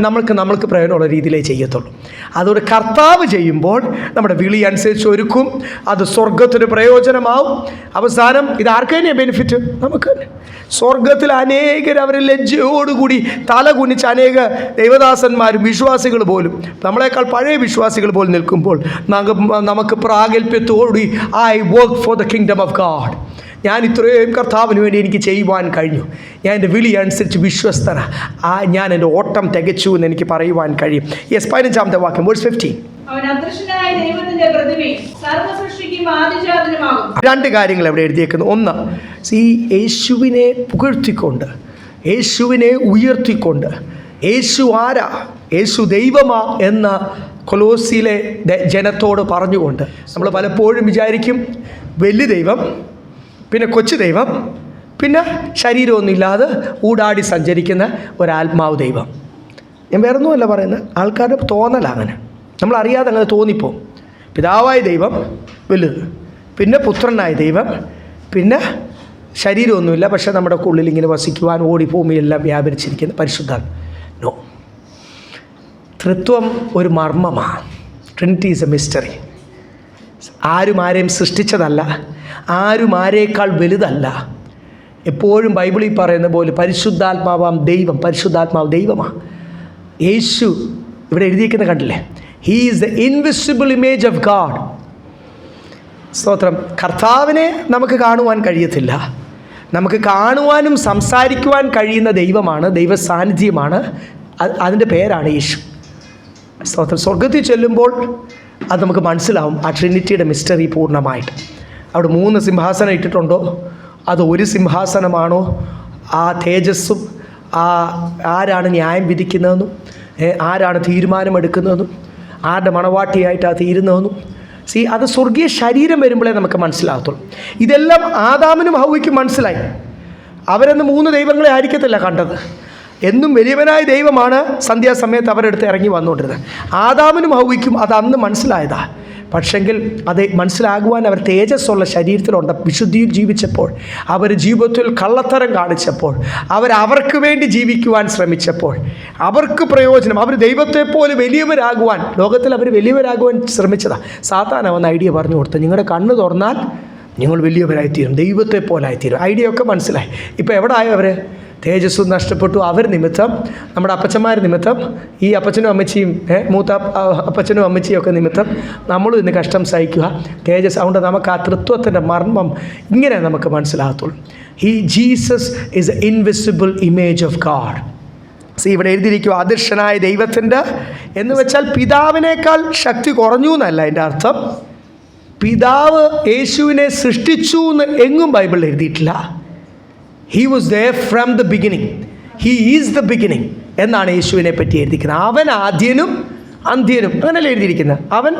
നമ്മൾക്ക് പ്രയോജനമുള്ള രീതിയിലേ ചെയ്യത്തുള്ളൂ. അതുകൊണ്ട് കർത്താവ് ചെയ്യുമ്പോൾ നമ്മുടെ വിളി അനുസരിച്ച് ഒരുക്കും, അത് സ്വർഗത്തിന് പ്രയോജനമാവും. അവസാനം ഇത് ആർക്ക് തന്നെയാണ് ബെനിഫിറ്റ്? നമുക്ക് തന്നെ. സ്വർഗത്തിൽ അനേകർ അവർ ലജ്ജയോടുകൂടി തല കുനിച്ച് അനേക ദൈവദാസന്മാരും വിശ്വാസികൾ പോലും, നമ്മളെക്കാൾ പഴയ വിശ്വാസികൾ പോലും നിൽക്കുമ്പോൾ നമുക്ക് പ്രാഗൽഭ്യത്തോടുകൂടി I work for the kingdom of God. ഞാൻ ഇത്രയും കർത്താവിന് വേണ്ടി എനിക്ക് ചെയ്യുവാൻ കഴിഞ്ഞു, ഞാൻ എൻ്റെ വിളി അനുസരിച്ച് വിശ്വസ്തന, ഞാൻ എൻ്റെ ഓട്ടം തികച്ചു എന്ന് എനിക്ക് പറയുവാൻ കഴിയും. യെസ്, 15-ാമത്തെ വാക്യം, വേഴ്സ് 15. അവൻ അദൃശ്യനായ ദൈവത്തിന്റെ പ്രതിമയും സർവ്വസൃഷ്ടിക്കും ആദിജാതനുമാകും. 2 കാര്യങ്ങൾ ഇവിടെ എഴുതിയേക്കുന്നു. ഒന്ന്, യേശുവിനെ പുകഴ്ത്തിക്കൊണ്ട്, യേശുവിനെ ഉയർത്തിക്കൊണ്ട്, യേശു ആരാ, യേശു ദൈവമാ എന്ന കൊലോസിയിലെ ജനത്തോട് പറഞ്ഞുകൊണ്ട്. നമ്മൾ പലപ്പോഴും വിചാരിക്കും വലിയ ദൈവം, പിന്നെ കൊച്ചു ദൈവം, പിന്നെ ശരീരമൊന്നുമില്ലാതെ ഊടാടി സഞ്ചരിക്കുന്ന ഒരാത്മാവ് ദൈവം. ഞാൻ വേറൊന്നുമല്ല പറയുന്നത്, ആൾക്കാരുടെ തോന്നലാണ്. നമ്മളറിയാതെ അങ്ങനെ തോന്നിപ്പോവും. പിതാവായ ദൈവം വലുത്, പിന്നെ പുത്രനായ ദൈവം, പിന്നെ ശരീരമൊന്നുമില്ല, പക്ഷേ നമ്മുടെ ഉള്ളിൽ ഇങ്ങനെ വസിക്കുവാൻ ഓടി ഭൂമിയെല്ലാം വ്യാപരിച്ചിരിക്കുന്ന പരിശുദ്ധാത്മ. നോ, ത്രിത്വം ഒരു മർമ്മമാണ്. Trinity is a mystery. ആരും ആരെയും സൃഷ്ടിച്ചതല്ല, ആരും ആരേക്കാൾ വലുതല്ല. എപ്പോഴും ബൈബിളിൽ പറയുന്ന പോലെ പരിശുദ്ധാത്മാവ് ദൈവമാണ്. യേശു ഇവിടെ എഴുതിയിരിക്കുന്നത് കണ്ടില്ലേ? He is the invisible image of God. സ്തോത്രം. കർത്താവിനെ നമുക്ക് കാണുവാൻ കഴിയത്തില്ല. നമുക്ക് കാണുവാനും സംസാരിക്കുവാൻ കഴിയുന്ന ദൈവമാണ്, ദൈവ സാന്നിധ്യമാണ്. അതിൻ്റെ പേരാണ് യേശു. സ്തോത്രം. സ്വർഗത്തിൽ ചെല്ലുമ്പോൾ അത് നമുക്ക് മനസ്സിലാവും, ആ ട്രിനിറ്റിയുടെ മിസ്റ്ററി പൂർണ്ണമായിട്ട്. അവിടെ 3 സിംഹാസനം ഇട്ടിട്ടുണ്ടോ, അത് ഒരു സിംഹാസനമാണോ, ആ തേജസ്സും ആരാണ് ന്യായം വിധിക്കുന്നതെന്നും ആരാണ് തീരുമാനമെടുക്കുന്നതെന്നും ആരുടെ മണവാട്ടിയായിട്ടാണ് തീരുന്നതെന്നും അത് സ്വർഗീയ ശരീരം വരുമ്പോഴേ നമുക്ക് മനസ്സിലാകത്തുള്ളൂ. ഇതെല്ലാം ആദാമിനും ഹൗവയ്ക്കും മനസ്സിലായി. അവരെന്ന് 3 ദൈവങ്ങളെ ആയിരിക്കത്തില്ല കണ്ടത്. എന്നും വലിയവനായ ദൈവമാണ് സന്ധ്യാസമയത്ത് അവരെടുത്ത് ഇറങ്ങി വന്നുകൊണ്ടിരുന്നത്. ആദാമിനും ഹൗവയ്ക്കും അത് അന്ന് മനസ്സിലായതാ. പക്ഷെങ്കിൽ അത് മനസ്സിലാകുവാൻ അവർ തേജസ്സുള്ള ശരീരത്തിലുണ്ട്. വിശുദ്ധിയിൽ ജീവിച്ചപ്പോൾ, അവർ ജീവിതത്തിൽ കള്ളത്തരം കാണിച്ചപ്പോൾ, അവർക്ക് വേണ്ടി ജീവിക്കുവാൻ ശ്രമിച്ചപ്പോൾ, അവർക്ക് പ്രയോജനം, അവർ ദൈവത്തെപ്പോലെ വലിയവരാകുവാൻ, ലോകത്തിൽ അവർ വലിയവരാകുവാൻ ശ്രമിച്ചതാണ്. സാത്താൻ അവൻ ഐഡിയ പറഞ്ഞു കൊടുത്തു, നിങ്ങളുടെ കണ്ണ് തുറന്നാൽ നിങ്ങൾ വലിയവരായിത്തീരും, ദൈവത്തെപ്പോലായിത്തീരും. ഐഡിയ ഒക്കെ മനസ്സിലായി. ഇപ്പോൾ എവിടെ ആയോ അവർ? തേജസ്സും നഷ്ടപ്പെട്ടു. അവർ നിമിത്തം, നമ്മുടെ അപ്പച്ചന്മാർ നിമിത്തം, ഈ അപ്പച്ചനും അമ്മച്ചിയും മൂത്ത അപ്പച്ചനും അമ്മച്ചിയും ഒക്കെ നിമിത്തം നമ്മളും ഇന്ന് കഷ്ടം സഹിക്കുക. തേജസ്. അതുകൊണ്ട് നമുക്ക് ആ തൃത്വത്തിൻ്റെ മർമ്മം ഇങ്ങനെ നമുക്ക് മനസ്സിലാകത്തുള്ളൂ. Jesus is a invisible image of God. ഇവിടെ എഴുതിയിരിക്കുക അദൃശ്യനായ ദൈവത്തിൻ്റെ എന്ന് വെച്ചാൽ പിതാവിനേക്കാൾ ശക്തി കുറഞ്ഞു എന്നല്ല അതിൻ്റെ അർത്ഥം. പിതാവ് യേശുവിനെ സൃഷ്ടിച്ചു എന്ന് എങ്ങും ബൈബിളിൽ എഴുതിയിട്ടില്ല. He was there from the beginning. He is the beginning എന്നാണ് യേശുവിനെ പറ്റി എഴുതിയിരിക്കുന്നത്. അവൻ ആദ്യനും അന്ത്യനും, അങ്ങനെയല്ലേ എഴുതിയിരിക്കുന്നത്. അവൻ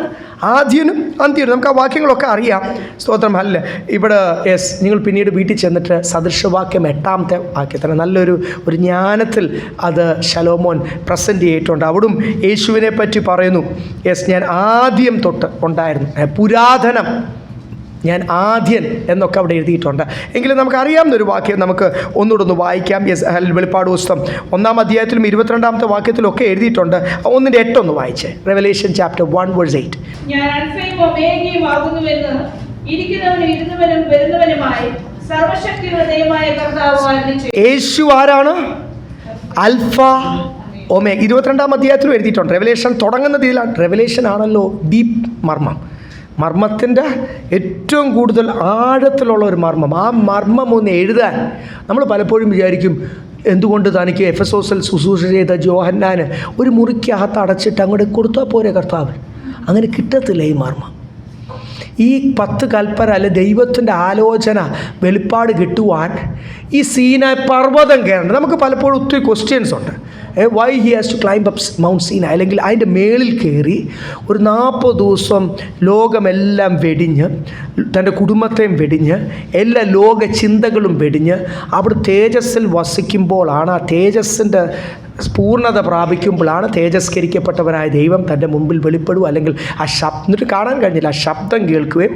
ആദ്യനും അന്ത്യനും. നമുക്ക് ആ വാക്യങ്ങളൊക്കെ അറിയാം. സ്തോത്രം. അല്ല ഇവിടെ നിങ്ങൾ പിന്നീട് വീട്ടിൽ ചെന്നിട്ട് സദൃശവാക്യം 8ാമത്തെ വാക്യത്തിന് നല്ലൊരു ജ്ഞാനത്തിൽ അത് ശലോമോൻ പ്രസൻറ്റ് ചെയ്തിട്ടുണ്ട്. അവിടും യേശുവിനെ പറ്റി പറയുന്നു. ഞാൻ ആദ്യം തൊട്ട് ഉണ്ടായിരുന്നു, പുരാതനം, ഞാൻ ആദ്യൻ എന്നൊക്കെ അവിടെ എഴുതിയിട്ടുണ്ട്. എങ്കിലും നമുക്കറിയാവുന്നൊരു വാക്യം നമുക്ക് ഒന്നുകൂടെ വായിക്കാം. വെളിപ്പാട് പുസ്തകം 1-ാം അധ്യായത്തിലും 22-ാമത്തെ വാക്യത്തിലൊക്കെ എഴുതിയിട്ടുണ്ട്. 1:8 വായിച്ചേ. Revelation chapter 1:8. ഞാൻ അൽഫയും ഒമേഗയും ആകുന്നുവെന്ന് ഇരിക്കുന്നവനും ഇരുന്നവനും വരുന്നവനുമായി സർവശക്തിയുള്ള ദൈവമായ കർത്താവ് അരുളിച്ചെയ്യുന്നു. യേശു ആരാണ്? അൽഫ ഒമേഗ. 22-ാം അധ്യായത്തിലും എഴുതിയിട്ടുണ്ട്. റെവലേഷൻ തുടങ്ങുന്ന രീതിയിലാണ്. റെവലേഷൻ ആണല്ലോ ഡീപ്പ് മർമ്മം, മർമ്മത്തിൻ്റെ ഏറ്റവും കൂടുതൽ ആഴത്തിലുള്ള ഒരു മർമ്മം. ആ മർമ്മം ഒന്ന് എഴുതാൻ നമ്മൾ പലപ്പോഴും വിചാരിക്കും, എന്തുകൊണ്ട് തനിക്ക് എഫെസോസിൽ ശുശ്രൂഷ ചെയ്ത യോഹന്നാന് ഒരു മുറിക്കകത്ത് അടച്ചിട്ട് അങ്ങോട്ട് കൊടുത്താൽ പോരെ കർത്താവ്? അങ്ങനെ കിട്ടത്തില്ല ഈ മർമ്മം. ഈ 10 കൽപ്പന അല്ലെ ദൈവത്തിൻ്റെ ആലോചന വെളിപ്പാട് കിട്ടുവാൻ ഈ സീനായ് പർവ്വതം കയറേണ്ടത്. നമുക്ക് പലപ്പോഴും ഒത്തിരി ക്വസ്റ്റ്യൻസ് ഉണ്ട്. Why he has to climb up Mount Sinai, അല്ലെങ്കിൽ അതിൻ്റെ മേളിൽ കയറി ഒരു 40 ദിവസം ലോകമെല്ലാം വെടിഞ്ഞ്, തൻ്റെ കുടുംബത്തെയും വെടിഞ്ഞ്, എല്ലാ ലോക ചിന്തകളും വെടിഞ്ഞ് അവിടെ തേജസ്സിൽ വസിക്കുമ്പോഴാണ്, ആ തേജസ്സിൻ്റെ പൂർണ്ണത പ്രാപിക്കുമ്പോഴാണ് തേജസ്കരിക്കപ്പെട്ടവനായ ദൈവം തൻ്റെ മുമ്പിൽ വെളിപ്പെടുക. അല്ലെങ്കിൽ ആ എന്നിട്ട് കാണാൻ കഴിഞ്ഞില്ല, ആ ശബ്ദം കേൾക്കുകയും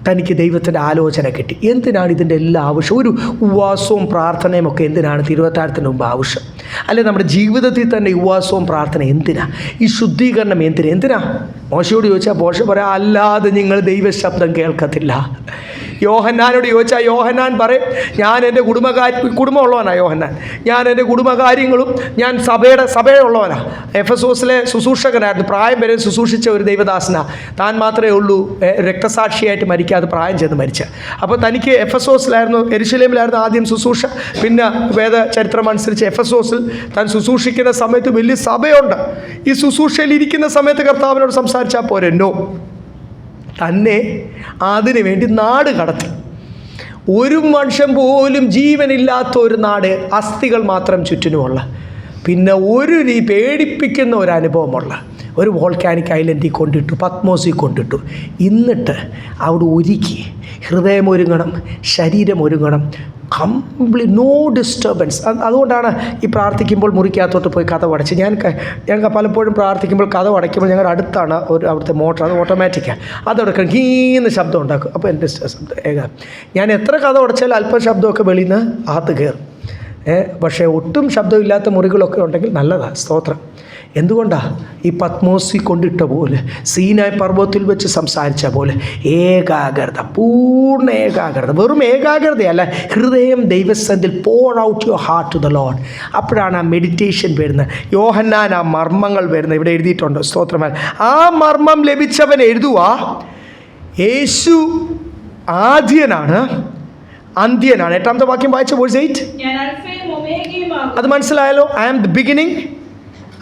തനിക്ക് ദൈവത്തിൻ്റെ ആലോചന കിട്ടി. എന്തിനാണ് ഇതിൻ്റെ എല്ലാ ആവശ്യം? ഒരു ഉപവാസവും പ്രാർത്ഥനയും ഒക്കെ എന്തിനാണ് തിരുവത്താഴത്തിന് മുമ്പ് ആവശ്യം? അല്ലെ നമ്മുടെ ജീവിതത്തിൽ തന്നെ ഉപവാസവും പ്രാർത്ഥന എന്തിനാ? ഈ ശുദ്ധീകരണം എന്തിനാ? മോശയോട് ചോദിച്ചാൽ മോശ പറയാം, അല്ലാതെ നിങ്ങൾ ദൈവശബ്ദം കേൾക്കത്തില്ല. യോഹന്നാനോട് ചോദിച്ചാൽ യോഹന്നാൻ പറയും, ഞാൻ എൻ്റെ കുടുംബമുള്ളവനാണ് യോഹന്നാൻ. ഞാൻ എൻ്റെ കുടുംബകാര്യങ്ങളും ഞാൻ സഭയുള്ളവനാണ്. എഫെസോസിലെ ശുശ്രൂഷകനായിരുന്നു, പ്രായം വരെ ശുശ്രൂഷിച്ച ഒരു ദൈവദാസനാണ്. താൻ മാത്രമേ ഉള്ളൂ രക്തസാക്ഷിയായിട്ട് മരിക്കാതെ പ്രായം ചെന്ന് മരിച്ച. അപ്പോൾ തനിക്ക് എഫെസോസിലായിരുന്നു, യെരുശലേമിലായിരുന്നു ആദ്യം ശുശ്രൂഷ. പിന്നെ വേദ ചരിത്രം അനുസരിച്ച് എഫെസോസിൽ താൻ ശുശ്രൂഷിക്കുന്ന സമയത്ത് വലിയ സഭയുണ്ട്. ഈ ശുശ്രൂഷയിൽ ഇരിക്കുന്ന സമയത്ത് കർത്താവിനോട് സംസാരിച്ചാൽ പോരെ? നോ, തന്നെ അതിനു വേണ്ടി നാട് കടത്തി. ഒരു മനുഷ്യൻ പോലും ജീവനില്ലാത്ത ഒരു നാട്, അസ്ഥികൾ മാത്രം ചുറ്റിനുമുള്ള, പിന്നെ ഒരു പേടിപ്പിക്കുന്ന ഒരു അനുഭവമുള്ള ഒരു വോൾക്കാനിക് ഐലൻഡിൽ കൊണ്ടിട്ടു, പത്മോസിൽ കൊണ്ടിട്ടു. എന്നിട്ട് അവിടെ ഒരുക്കി ഹൃദയം ഒരുങ്ങണം, ശരീരം ഒരുങ്ങണം, നോ ഡിസ്റ്റർബൻസ്. അതുകൊണ്ടാണ് ഈ പ്രാർത്ഥിക്കുമ്പോൾ മുറിക്കകത്തോട്ട് പോയി കഥ അടച്ച്. ഞങ്ങൾക്ക് പലപ്പോഴും പ്രാർത്ഥിക്കുമ്പോൾ കഥ അടയ്ക്കുമ്പോൾ ഞങ്ങളുടെ അടുത്താണ് അവിടുത്തെ മോട്ടർ, അത് ഓട്ടോമാറ്റിക്കാണ്. അതടക്കം കീന്ന് ശബ്ദം ഉണ്ടാക്കും. അപ്പോൾ എൻ്റെ ശബ്ദം ഞാൻ എത്ര കഥ അടച്ചാലും അല്പം ശബ്ദമൊക്കെ വെളിയിൽ നിന്ന് അകത്ത് കയറും. പക്ഷേ ഒട്ടും ശബ്ദമില്ലാത്ത മുറികളൊക്കെ ഉണ്ടെങ്കിൽ നല്ലതാണ്. സ്തോത്രം. എന്തുകൊണ്ടാണ്? ഈ പത്മോസി കൊണ്ടിട്ട പോലെ, സീനായ് പർവ്വതത്തിൽ വെച്ച് സംസാരിച്ച പോലെ ഏകാഗ്രത, പൂർണ്ണ ഏകാഗ്രത, വെറും ഏകാഗ്രതയല്ല, ഹൃദയം ദൈവസന്നിധിയിൽ pour out your heart to the Lord. അപ്പോഴാണ് ആ മെഡിറ്റേഷൻ വരുന്നത്. യോഹന്നാൻ ആ മർമ്മങ്ങൾ വരുന്നത് ഇവിടെ എഴുതിയിട്ടുണ്ട്. സ്തോത്രമാൻ. ആ മർമ്മം ലഭിച്ചവൻ എഴുതുക, യേശു ആദ്യനാണ്, അന്ത്യനാണ്. 8ാമത്തെ വാക്യം വായിച്ച വേഴ്സ് 8. ഞാൻ അൽഫയും ഒമേഗയുമാകുന്നു. അത് മനസ്സിലായല്ലോ. I am the beginning,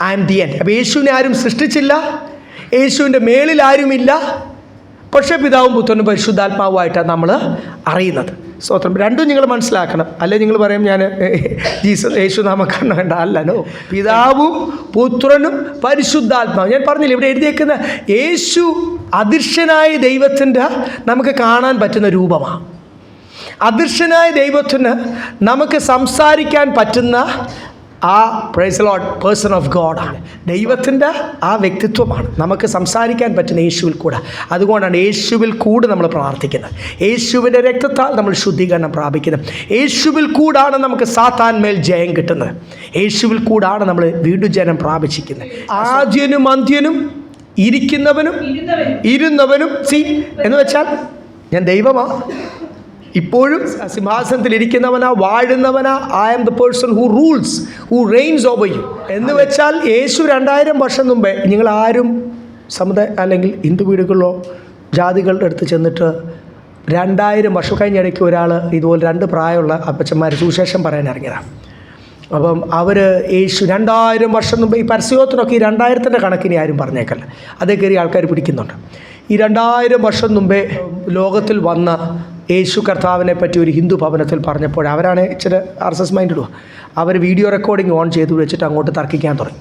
I am the end. അപ്പോൾ യേശുവിനെ ആരും സൃഷ്ടിച്ചില്ല, യേശുവിൻ്റെ മേളിൽ ആരുമില്ല, പക്ഷേ പിതാവും പുത്രനും പരിശുദ്ധാത്മാവുമായിട്ടാണ് നമ്മൾ അറിയുന്നത്. സ്തോത്രം. രണ്ടും നിങ്ങൾ മനസ്സിലാക്കണം. അല്ലെ നിങ്ങൾ പറയും ഞാൻ യേശു നാമക്കണ്ണ വേണ്ട. അല്ലല്ലോ, പിതാവും പുത്രനും പരിശുദ്ധാത്മാവും. ഞാൻ പറഞ്ഞില്ല, ഇവിടെ എഴുതിയേക്കുന്ന യേശു അദൃശ്യനായ ദൈവത്തിൻ്റെ നമുക്ക് കാണാൻ പറ്റുന്ന രൂപമാണ്. അദൃശ്യനായ ദൈവത്തിന് നമുക്ക് സംസാരിക്കാൻ പറ്റുന്ന ആ പ്രൈസ് ലോർഡ് പേഴ്സൺ ഓഫ് ഗോഡാണ്. ദൈവത്തിൻ്റെ ആ വ്യക്തിത്വമാണ് നമുക്ക് സംസാരിക്കാൻ പറ്റുന്ന യേശുവിൽ കൂടെ. അതുകൊണ്ടാണ് യേശുവിൽ കൂടെ നമ്മൾ പ്രാർത്ഥിക്കുന്നത്. യേശുവിൻ്റെ രക്തത്താൽ നമ്മൾ ശുദ്ധീകരണം പ്രാപിക്കുന്നത്. യേശുവിൽ കൂടാണ് നമുക്ക് സാത്താൻമേൽ ജയം കിട്ടുന്നത്. യേശുവിൽ കൂടാണ് നമ്മൾ വീണ്ടും ജനം പ്രാപിച്ചിരിക്കുന്നത്. ആദ്യനും അന്ത്യനും ഇരിക്കുന്നവനും ഇരുന്നവനും എന്ന് വെച്ചാൽ ഞാൻ ദൈവമാണ്, ഇപ്പോഴും സിംഹാസനത്തിൽ ഇരിക്കുന്നവനാ, വാഴുന്നവനാ. I am the person who rules, who reigns over you. എന്ന് വെച്ചാൽ യേശു 2000 വർഷം മുമ്പേ നിങ്ങളാരും അല്ലെങ്കിൽ ഹിന്ദു വീടുകളിലോ ജാതികളുടെ അടുത്ത് ചെന്നിട്ട് 2000 വർഷം കഴിഞ്ഞിടയ്ക്ക് ഒരാൾ ഇതുപോലെ 2 പ്രായമുള്ള അപ്പച്ചന്മാർ സുവിശേഷം പറയാൻ ഇറങ്ങിയതാണ്. അപ്പം അവർ യേശു 2000 വർഷം മുമ്പ്, ഈ പരസ്യോത്തിനൊക്കെ ഈ 2000ൻ്റെ കണക്കിന് ആരും പറഞ്ഞേക്കല്ല, അതേ കയറി ആൾക്കാർ പിടിക്കുന്നുണ്ട്. ഈ 2000 വർഷം മുമ്പേ ലോകത്തിൽ വന്ന യേശു കർത്താവിനെ പറ്റി ഒരു ഹിന്ദു ഭവനത്തിൽ പറഞ്ഞപ്പോൾ അവരാണ് ഇച്ചിരി RSS മൈൻഡിടുക. അവർ വീഡിയോ റെക്കോർഡിങ് ഓൺ ചെയ്ത് വെച്ചിട്ട് അങ്ങോട്ട് തർക്കിക്കാൻ തുടങ്ങി.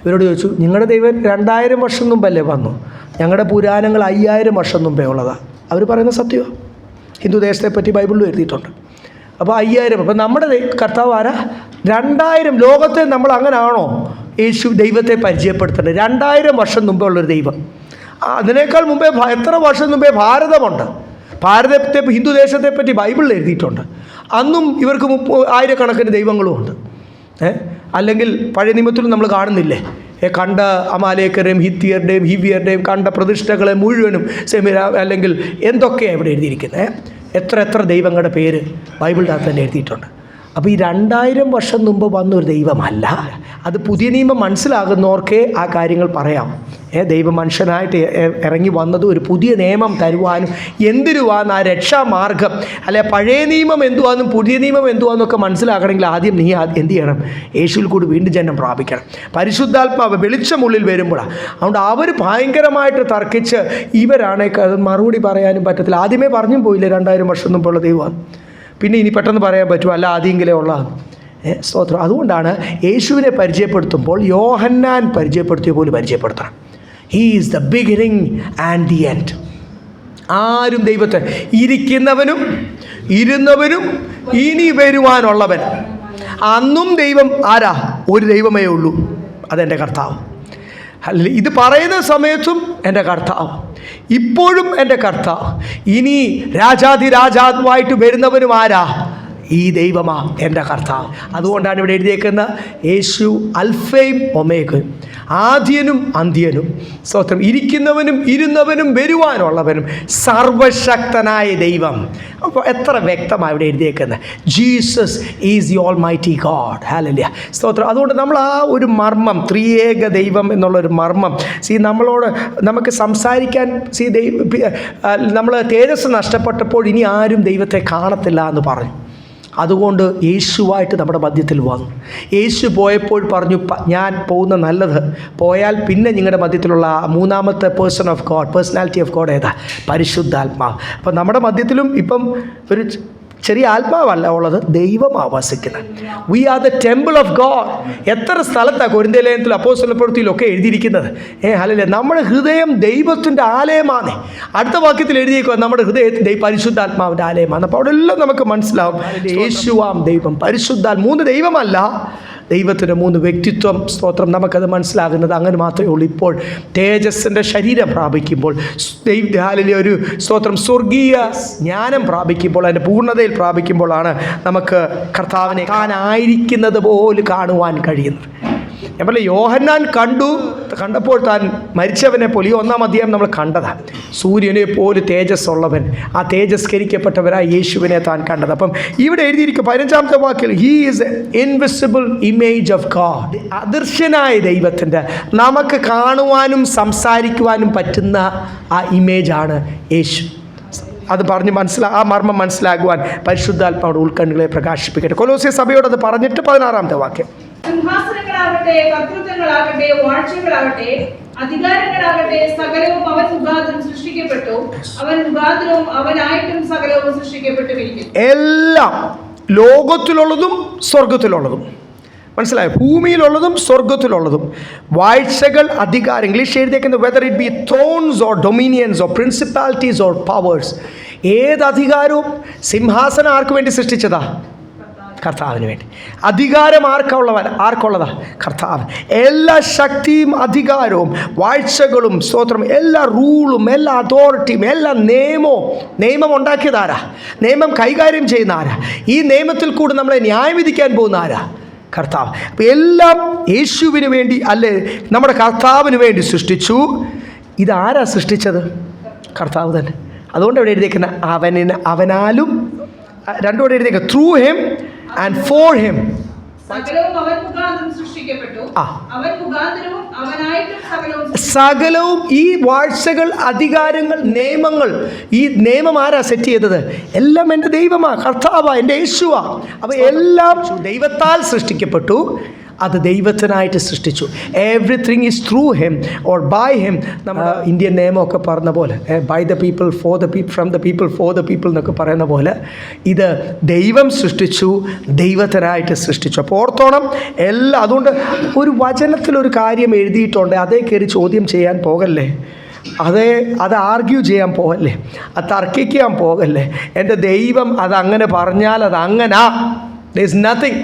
ഇവരോട് ചോദിച്ചു, നിങ്ങളുടെ ദൈവം 2000 വർഷം മുമ്പല്ലേ വന്നു? ഞങ്ങളുടെ പുരാണങ്ങൾ 5000 വർഷം മുമ്പേ ഉള്ളതാണ്. അവർ പറയുന്ന സത്യമാണ്. ഹിന്ദു ദേശത്തെ പറ്റി ബൈബിളിൽ എഴുതിയിട്ടുണ്ട്. അപ്പോൾ 5000. അപ്പോൾ നമ്മുടെ കർത്താവ് ആരാ? 2000. ലോകത്തെ നമ്മൾ അങ്ങനെയാണോ യേശു ദൈവത്തെ പരിചയപ്പെടുത്തേണ്ടത്? 2000 വർഷം മുമ്പേ ഉള്ളൊരു ദൈവം. അതിനേക്കാൾ മുമ്പേ എത്ര വർഷം മുമ്പേ ഭാരതമുണ്ട്. ഭാരതത്തെ ഹിന്ദു ദേശത്തെ പറ്റി ബൈബിളിൽ എഴുതിയിട്ടുണ്ട്. അന്നും ഇവർക്ക് 1000കണക്കിന് ദൈവങ്ങളുമുണ്ട്. അല്ലെങ്കിൽ പഴയ നിയമത്തിലും നമ്മൾ കാണുന്നില്ലേ, കണ്ട അമാലേക്കരുടെയും ഹിത്തിയരുടെയും ഹിവിയരുടെയും കണ്ട പ്രതിഷ്ഠകളെ മുഴുവനും അല്ലെങ്കിൽ എന്തൊക്കെയാണ് ഇവിടെ എഴുതിയിരിക്കുന്നത്. എത്ര ദൈവങ്ങളുടെ പേര് ബൈബിളിൻ്റെ അകത്ത് തന്നെ എഴുതിയിട്ടുണ്ട്. അപ്പോൾ ഈ 2000 വർഷം മുമ്പ് വന്നൊരു ദൈവമല്ല. അത് പുതിയ നിയമം മനസ്സിലാകുന്നവർക്കേ ആ കാര്യങ്ങൾ പറയാം. ദൈവം മനുഷ്യനായിട്ട് ഇറങ്ങി വന്നത് ഒരു പുതിയ നിയമം തരുവാനും എന്തിനുവാന്ന്, ആ രക്ഷാമാർഗം. അല്ലെ പഴയ നിയമം എന്തുവാന്നും പുതിയ നിയമം എന്തുവാന്നൊക്കെ മനസ്സിലാക്കണമെങ്കിൽ ആദ്യം നീ എന്ത് ചെയ്യണം? യേശുവിൽ കൂടി വീണ്ടും ജന്മം പ്രാപിക്കണം. പരിശുദ്ധാത്മാവ് വെളിച്ചമുള്ളിൽ വരുമ്പോഴാണ്. അതുകൊണ്ട് അവർ ഭയങ്കരമായിട്ട് തർക്കിച്ച് ഇവരാണെങ്കിൽ അത് മറുപടി പറയാനും പറ്റത്തില്ല. ആദ്യമേ പറഞ്ഞും പോയില്ലേ 2000 വർഷം മുമ്പുള്ള ദൈവമാണ്, പിന്നെ ഇനി പെട്ടെന്ന് പറയാൻ പറ്റുമോ? അല്ല ആദ്യമെങ്കിലേ ഉള്ളതാണ്. സ്തോത്രം. അതുകൊണ്ടാണ് യേശുവിനെ പരിചയപ്പെടുത്തുമ്പോൾ യോഹന്നാൻ പരിചയപ്പെടുത്തിയ പോലെ പരിചയപ്പെടുത്തണം. He is the beginning and the end. ആരും ദൈവത്തെ ഇരിക്കുന്നവനും ഇരുന്നവനും ഇനി വരുവാനുള്ളവൻ. അന്നും ദൈവം ആരാ? ഒരു ദൈവമേ ഉള്ളൂ, അതെൻ്റെ കർത്താവ്. അല്ല, ഇത് പറയുന്ന സമയത്തും എൻ്റെ കർത്താവ്, ഇപ്പോഴും എൻ്റെ കർത്താവ്, ഇനി രാജാതിരാജാവായിട്ട് വരുന്നവനും ആരാ? ഈ ദൈവമാ എൻ്റെ കർത്താവ്. അതുകൊണ്ടാണ് ഇവിടെ എഴുതിയേക്കുന്ന യേശു അൽഫയും ഒമേഗയും, ആദ്യനും അന്ത്യനും. സ്തോത്രം. ഇരിക്കുന്നവനും ഇരുന്നവനും വരുവാനുള്ളവനും സർവശക്തനായ ദൈവം. അപ്പോൾ എത്ര വ്യക്തമാണ് ഇവിടെ എഴുതിയേക്കുന്നത്. Jesus is the almighty God. ഹല്ലേലൂയ. സ്തോത്രം. അതുകൊണ്ട് നമ്മൾ ആ ഒരു മർമ്മം, ത്രിയേക ദൈവം എന്നുള്ളൊരു മർമ്മം നമ്മളോട് നമുക്ക് സംസാരിക്കാൻ നമ്മൾ തേജസ് നഷ്ടപ്പെട്ടപ്പോൾ ഇനി ആരും ദൈവത്തെ കാണത്തില്ല എന്ന് പറഞ്ഞു. അതുകൊണ്ട് യേശുവായിട്ട് നമ്മുടെ മധ്യത്തിൽ വന്നു. യേശു പോയപ്പോൾ പറഞ്ഞു, ഞാൻ പോകുന്ന നല്ലത്, പോയാൽ പിന്നെ നിങ്ങളുടെ മധ്യത്തിലുള്ള 3ാമത്തെ person of God, personality of God ഏതാ? പരിശുദ്ധാത്മാവ്. അപ്പം നമ്മുടെ മധ്യത്തിലും ഇപ്പം ഒരു ചെറിയ ആത്മാവല്ല ഉള്ളത്, ദൈവമാണ് വസിക്കുന്നത്. We are the temple of God. എത്ര സ്ഥലത്താണ് കൊരിന്ത്യർ ലേഖനത്തിൽ അപ്പോസ്തല പ്രവൃത്തിയിലൊക്കെ എഴുതിയിരിക്കുന്നത്. ഹല്ലേലൂയ. നമ്മുടെ ഹൃദയം ദൈവത്തിൻ്റെ ആലയമാണ്. അടുത്ത വാക്യത്തിൽ എഴുതിയേക്കുക നമ്മുടെ ഹൃദയത്തിൽ പരിശുദ്ധാത്മാവിൻ്റെ ആലയമാണ്. അപ്പോൾ അവിടെ എല്ലാം നമുക്ക് മനസ്സിലാവും യേശുവാം ദൈവം, പരിശുദ്ധാൽ. 3 ദൈവമല്ല, ദൈവത്തിൻ്റെ 3 വ്യക്തിത്വം. സ്തോത്രം. നമുക്കത് മനസ്സിലാകുന്നത് അങ്ങനെ മാത്രമേ ഉള്ളൂ. ഇപ്പോൾ തേജസ്സിൻ്റെ ശരീരം പ്രാപിക്കുമ്പോൾ, ഹല്ലേലൂയ, ഒരു സ്തോത്രം, സ്വർഗീയ ജ്ഞാനം പ്രാപിക്കുമ്പോൾ, അതിൻ്റെ പൂർണ്ണതയിൽ പ്രാപിക്കുമ്പോഴാണ് നമുക്ക് കർത്താവിനെ കാണായിരിക്കുന്നത് പോലെ കാണുവാൻ കഴിയുന്നത്. ഞാൻ പറഞ്ഞ യോഹന്നാൻ കണ്ടപ്പോൾ താൻ മരിച്ചവനെ പോലെ ഈ 1-ാം അധ്യായം നമ്മൾ കണ്ടതാണ്. സൂര്യനെ പോലെ തേജസ്സുള്ളവൻ, ആ തേജസ്കരിക്കപ്പെട്ടവരായ യേശുവിനെ താൻ കണ്ടത്. അപ്പം ഇവിടെ എഴുതിയിരിക്കും 15-ാമത്തെ വാക്കിൽ, he is invisible image of God. അദൃശ്യനായ ദൈവത്തിൻ്റെ, നമുക്ക് കാണുവാനും സംസാരിക്കുവാനും പറ്റുന്ന ആ ഇമേജാണ് യേശു. അത് പറഞ്ഞ് ആ മർമ്മം മനസ്സിലാകുവാൻ പരിശുദ്ധാത്മാവുടെ ഉൾക്കണ്ണുകളെ പ്രകാശിപ്പിക്കട്ടെ. കൊലോസ്യ സഭയോട് അത് പറഞ്ഞിട്ട് 16-ാമത്തെ വാക്യം, സിംഹാസനങ്ങളാകട്ടെ, കർത്തൃത്വങ്ങളാകട്ടെ, വാഴ്ചകളാകട്ടെ, അധികാരങ്ങളാകട്ടെ, സകലവും അവൻ മുഖാന്തരം സൃഷ്ടിക്കപ്പെട്ടു, അവൻ മുഖാന്തരവും അവനായിട്ടും സകലവും സൃഷ്ടിക്കപ്പെട്ടുമിരിക്കുന്നു. എല്ലാം ലോകത്തിലുള്ളതും സ്വർഗത്തിലുള്ളതും, മനസ്സിലായോ? ഭൂമിയിലുള്ളതും സ്വർഗത്തിലുള്ളതും, വാഴ്ചകൾ, അധികാരം, ഇംഗ്ലീഷ് എഴുതിയേക്കുന്നത് whether it be thrones or dominions or principalities or powers. ഏത് അധികാരവും, സിംഹാസനം ആർക്ക് വേണ്ടി സൃഷ്ടിച്ചതാ? കർത്താവിന് വേണ്ടി. അധികാരം ആർക്കുള്ളതാ? കർത്താവ്. എല്ലാ ശക്തിയും അധികാരവും വാഴ്ചകളും സ്തോത്രം, എല്ലാ റൂളും, എല്ലാ അതോറിറ്റിയും, എല്ലാ നിയമം ഉണ്ടാക്കിയതാരാ? നിയമം കൈകാര്യം ചെയ്യുന്ന ആരാ? ഈ നിയമത്തിൽ കൂടി നമ്മളെ ന്യായം വിധിക്കാൻ പോകുന്ന ആരാ? കർത്താവ്. അപ്പോൾ എല്ലാം യേശുവിന് വേണ്ടി, അല്ലേ, നമ്മുടെ കർത്താവിന് വേണ്ടി സൃഷ്ടിച്ചു. ഇതാരാ സൃഷ്ടിച്ചത്? കർത്താവ് തന്നെ. അതുകൊണ്ട് ഇവിടെ എഴുതിയേക്കുന്ന അവനാലും, രണ്ടുകൂടെ എഴുതിയേക്കുക, through him and for him. സകലവും, ഈ വാഴ്ചകൾ, അധികാരങ്ങൾ, നിയമങ്ങൾ, ഈ നിയമം ആരാ സെറ്റ് ചെയ്തത്? എല്ലാം എൻ്റെ ദൈവമാ, കർത്താവാ, എൻ്റെ യേശുവാ. അപ്പോൾ എല്ലാം ദൈവത്താൽ സൃഷ്ടിക്കപ്പെട്ടു, അത് ദൈവത്തിനായിട്ട് സൃഷ്ടിച്ചു. Everything is through him or by him. നമ്മുടെ ഇന്ത്യൻ നിയമമൊക്കെ പറഞ്ഞ പോലെ, by the people for the people, from the people for the people എന്നൊക്കെ പറയുന്ന പോലെ, ഇത് ദൈവം സൃഷ്ടിച്ചു, ദൈവത്തിനായിട്ട് സൃഷ്ടിച്ചു. അപ്പോൾ ഓർത്തോണം എല്ലാം. അതുകൊണ്ട് ഒരു വചനത്തിലൊരു കാര്യം എഴുതിയിട്ടുണ്ട്, അതേ കയറി ചോദ്യം ചെയ്യാൻ പോകല്ലേ, അത് ആർഗ്യൂ ചെയ്യാൻ പോകല്ലേ, അത് തർക്കിക്കാൻ പോകല്ലേ. എൻ്റെ ദൈവം അതങ്ങനെ പറഞ്ഞാൽ അതങ്ങനാ. There is nothing.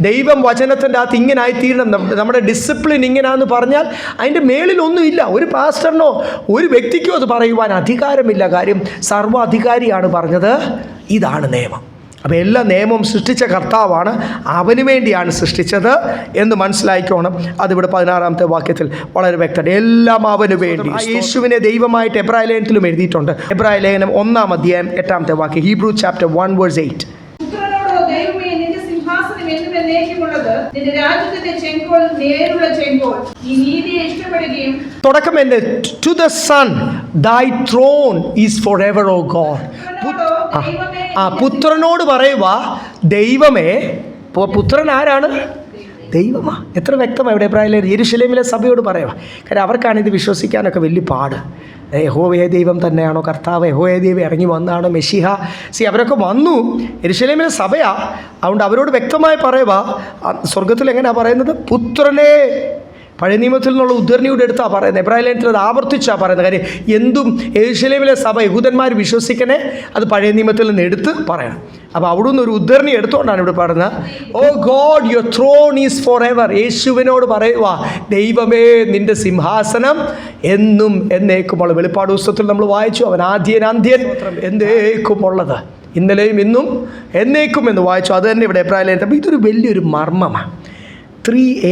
ദൈവം വചനത്തിൻ്റെ അകത്ത് ഇങ്ങനെ ആയിത്തീരണം, നമ്മുടെ ഡിസിപ്ലിൻ ഇങ്ങനെയാണെന്ന് പറഞ്ഞാൽ അതിൻ്റെ മേളിലൊന്നുമില്ല. ഒരു പാസ്റ്ററിനോ ഒരു വ്യക്തിക്കോ അത് പറയുവാൻ അധികാരമില്ല. കാര്യം സർവ്വ അധികാരിയാണ് പറഞ്ഞത്, ഇതാണ് നിയമം. അപ്പോൾ എല്ലാ നിയമവും സൃഷ്ടിച്ച കർത്താവാണ്, അവന് വേണ്ടിയാണ് സൃഷ്ടിച്ചത് എന്ന് മനസ്സിലാക്കിക്കോണം. അതിവിടെ 16-ാമത്തെ വാക്യത്തിൽ വളരെ വ്യക്തമാണ്. എല്ലാം അവന് വേണ്ടി. യേശുവിനെ ദൈവമായിട്ട് എബ്രായ ലേഖനത്തിലും എഴുതിയിട്ടുണ്ട്. എബ്രായ ലേഖനം 1-ാം അധ്യായം 8-ാമത്തെ വാക്യം, ഹീബ്രൂ ചാപ്റ്റർ 1:8. തുടക്കം എൻ്റെ to the son thy throne is for ever O God. പുത്രനോട് പറയുക, ദൈവമേ. പുത്രൻ ആരാണ്? ദൈവമാ. എത്ര വ്യക്തമാണ് ഇവിടെ എബ്രായ യെരുശലേമിലെ സഭയോട് പറയുക. കാര്യം അവർക്കാണ് ഇത് വിശ്വസിക്കാനൊക്കെ വലിയ പാട്. യഹോവയെ ദൈവം തന്നെയാണോ? കർത്താവ് യഹോവയെ ദൈവം ഇറങ്ങി വന്നാണോ? മെഷിഹ? അവരൊക്കെ വന്നു, യെരുശലേമിലെ സഭയാ. അതുകൊണ്ട് അവരോട് വ്യക്തമായി പറയുക, സ്വർഗത്തിൽ എങ്ങനെയാണ് പറയുന്നത്? പുത്രനെ. പഴയ നിയമത്തിൽ നിന്നുള്ള ഉദ്ധരണിയുടെ എടുത്താണ് പറയുന്നത്. എബ്രായ ലേഖനത്തിൽ അത് ആവർത്തിച്ചാണ് പറയുന്നത്. കാര്യം എന്തും യെരുശലേമിലെ സഭ യഹൂദന്മാർ വിശ്വസിക്കണേ, അത് പഴയ നിയമത്തിൽ നിന്ന് എടുത്ത് പറയണം. അപ്പോൾ അവിടെ നിന്ന് ഒരു ഉദ്ധരണി എടുത്തുകൊണ്ടാണ് ഇവിടെ പറയുന്നത്, O God your throne is for ever. യേശുവിനോട് പറയുക, ദൈവമേ നിൻ്റെ സിംഹാസനം എന്നും എന്നേക്കുമുള്ള. വെളിപ്പാട് പുസ്തകത്തിൽ നമ്മൾ വായിച്ചു, അവൻ ആദ്യൻ അന്ത്യൻ എന്നേക്കുമുള്ളത്, ഇന്നലെയും ഇന്നും എന്നേക്കും എന്ന് വായിച്ചു. അത് തന്നെ ഇവിടെ എബ്രായ ലേഖനത്തിൽ. അപ്പോൾ ഇതൊരു വലിയൊരു മർമ്മമാണ്.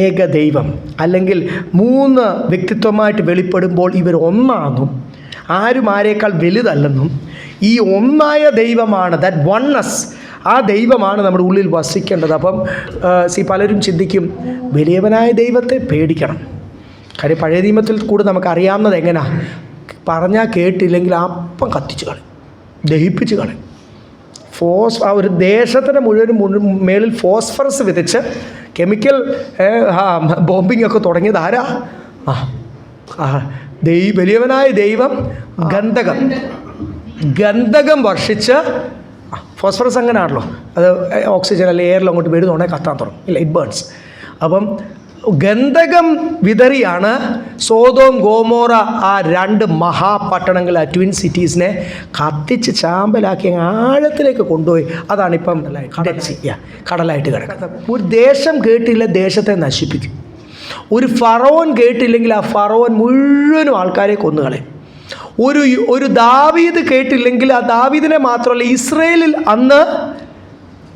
ഏക ദൈവം അല്ലെങ്കിൽ 3 വ്യക്തിത്വമായിട്ട് വെളിപ്പെടുമ്പോൾ ഇവർ ഒന്നാണെന്നും ആരും ആരേക്കാൾ വലുതല്ലെന്നും ഈ ഒന്നായ ദൈവമാണ്, ദാറ്റ് വൺനെസ്, ആ ദൈവമാണ് നമ്മുടെ ഉള്ളിൽ വസിക്കേണ്ടത്. അപ്പം പലരും ചിന്തിക്കും, വലിയവനായ ദൈവത്തെ പേടിക്കണം. കാര്യം പഴയ നിയമത്തിൽ കൂടെ നമുക്ക് അറിയാവുന്നത് എങ്ങനെയാണ്, പറഞ്ഞാൽ കേട്ടില്ലെങ്കിൽ അപ്പം കത്തിച്ച് കളയും, ദഹിപ്പിച്ച് കളയും. ആ ഒരു ദേശത്തിന് മുഴുവനും മേളിൽ ഫോസ്ഫറസ് വിതച്ച് കെമിക്കൽ ബോംബിംഗ് ഒക്കെ തുടങ്ങിയത് ആരാ? വലിയവനായ ദൈവം ഗന്ധകം വർഷിച്ച്, ഫോസ്ഫറസ് അങ്ങനെയാണല്ലോ, അത് ഓക്സിജൻ അല്ലെ എയറിൽ അങ്ങോട്ട് വീടുന്നുണ്ടെങ്കിൽ കത്താൻ തുടങ്ങും, ഇല്ല, ഇറ്റ് ബേൺസ്. അപ്പം ഗന്ധകം വിതറിയാണ് സോദോം ഗോമോറ ആ 2 മഹാപട്ടണങ്ങൾ, ആ ട്വിൻ സിറ്റീസിനെ കത്തിച്ച് ചാമ്പലാക്കി ആഴത്തിലേക്ക് കൊണ്ടുപോയി. അതാണിപ്പം കടലായിട്ട് കിടക്കുന്നത്. ഒരു ദേശം കേട്ടില്ല, ദേശത്തെ നശിപ്പിക്കും. ഒരു ഫറവോൻ കേട്ടില്ലെങ്കിൽ ആ ഫറവോൻ മുഴുവനും ആൾക്കാരെ കൊന്നുകളയും. ഒരു ദാവീദ് കേട്ടില്ലെങ്കിൽ ആ ദാവീദിനെ മാത്രമല്ല, ഇസ്രയേലിൽ അന്ന്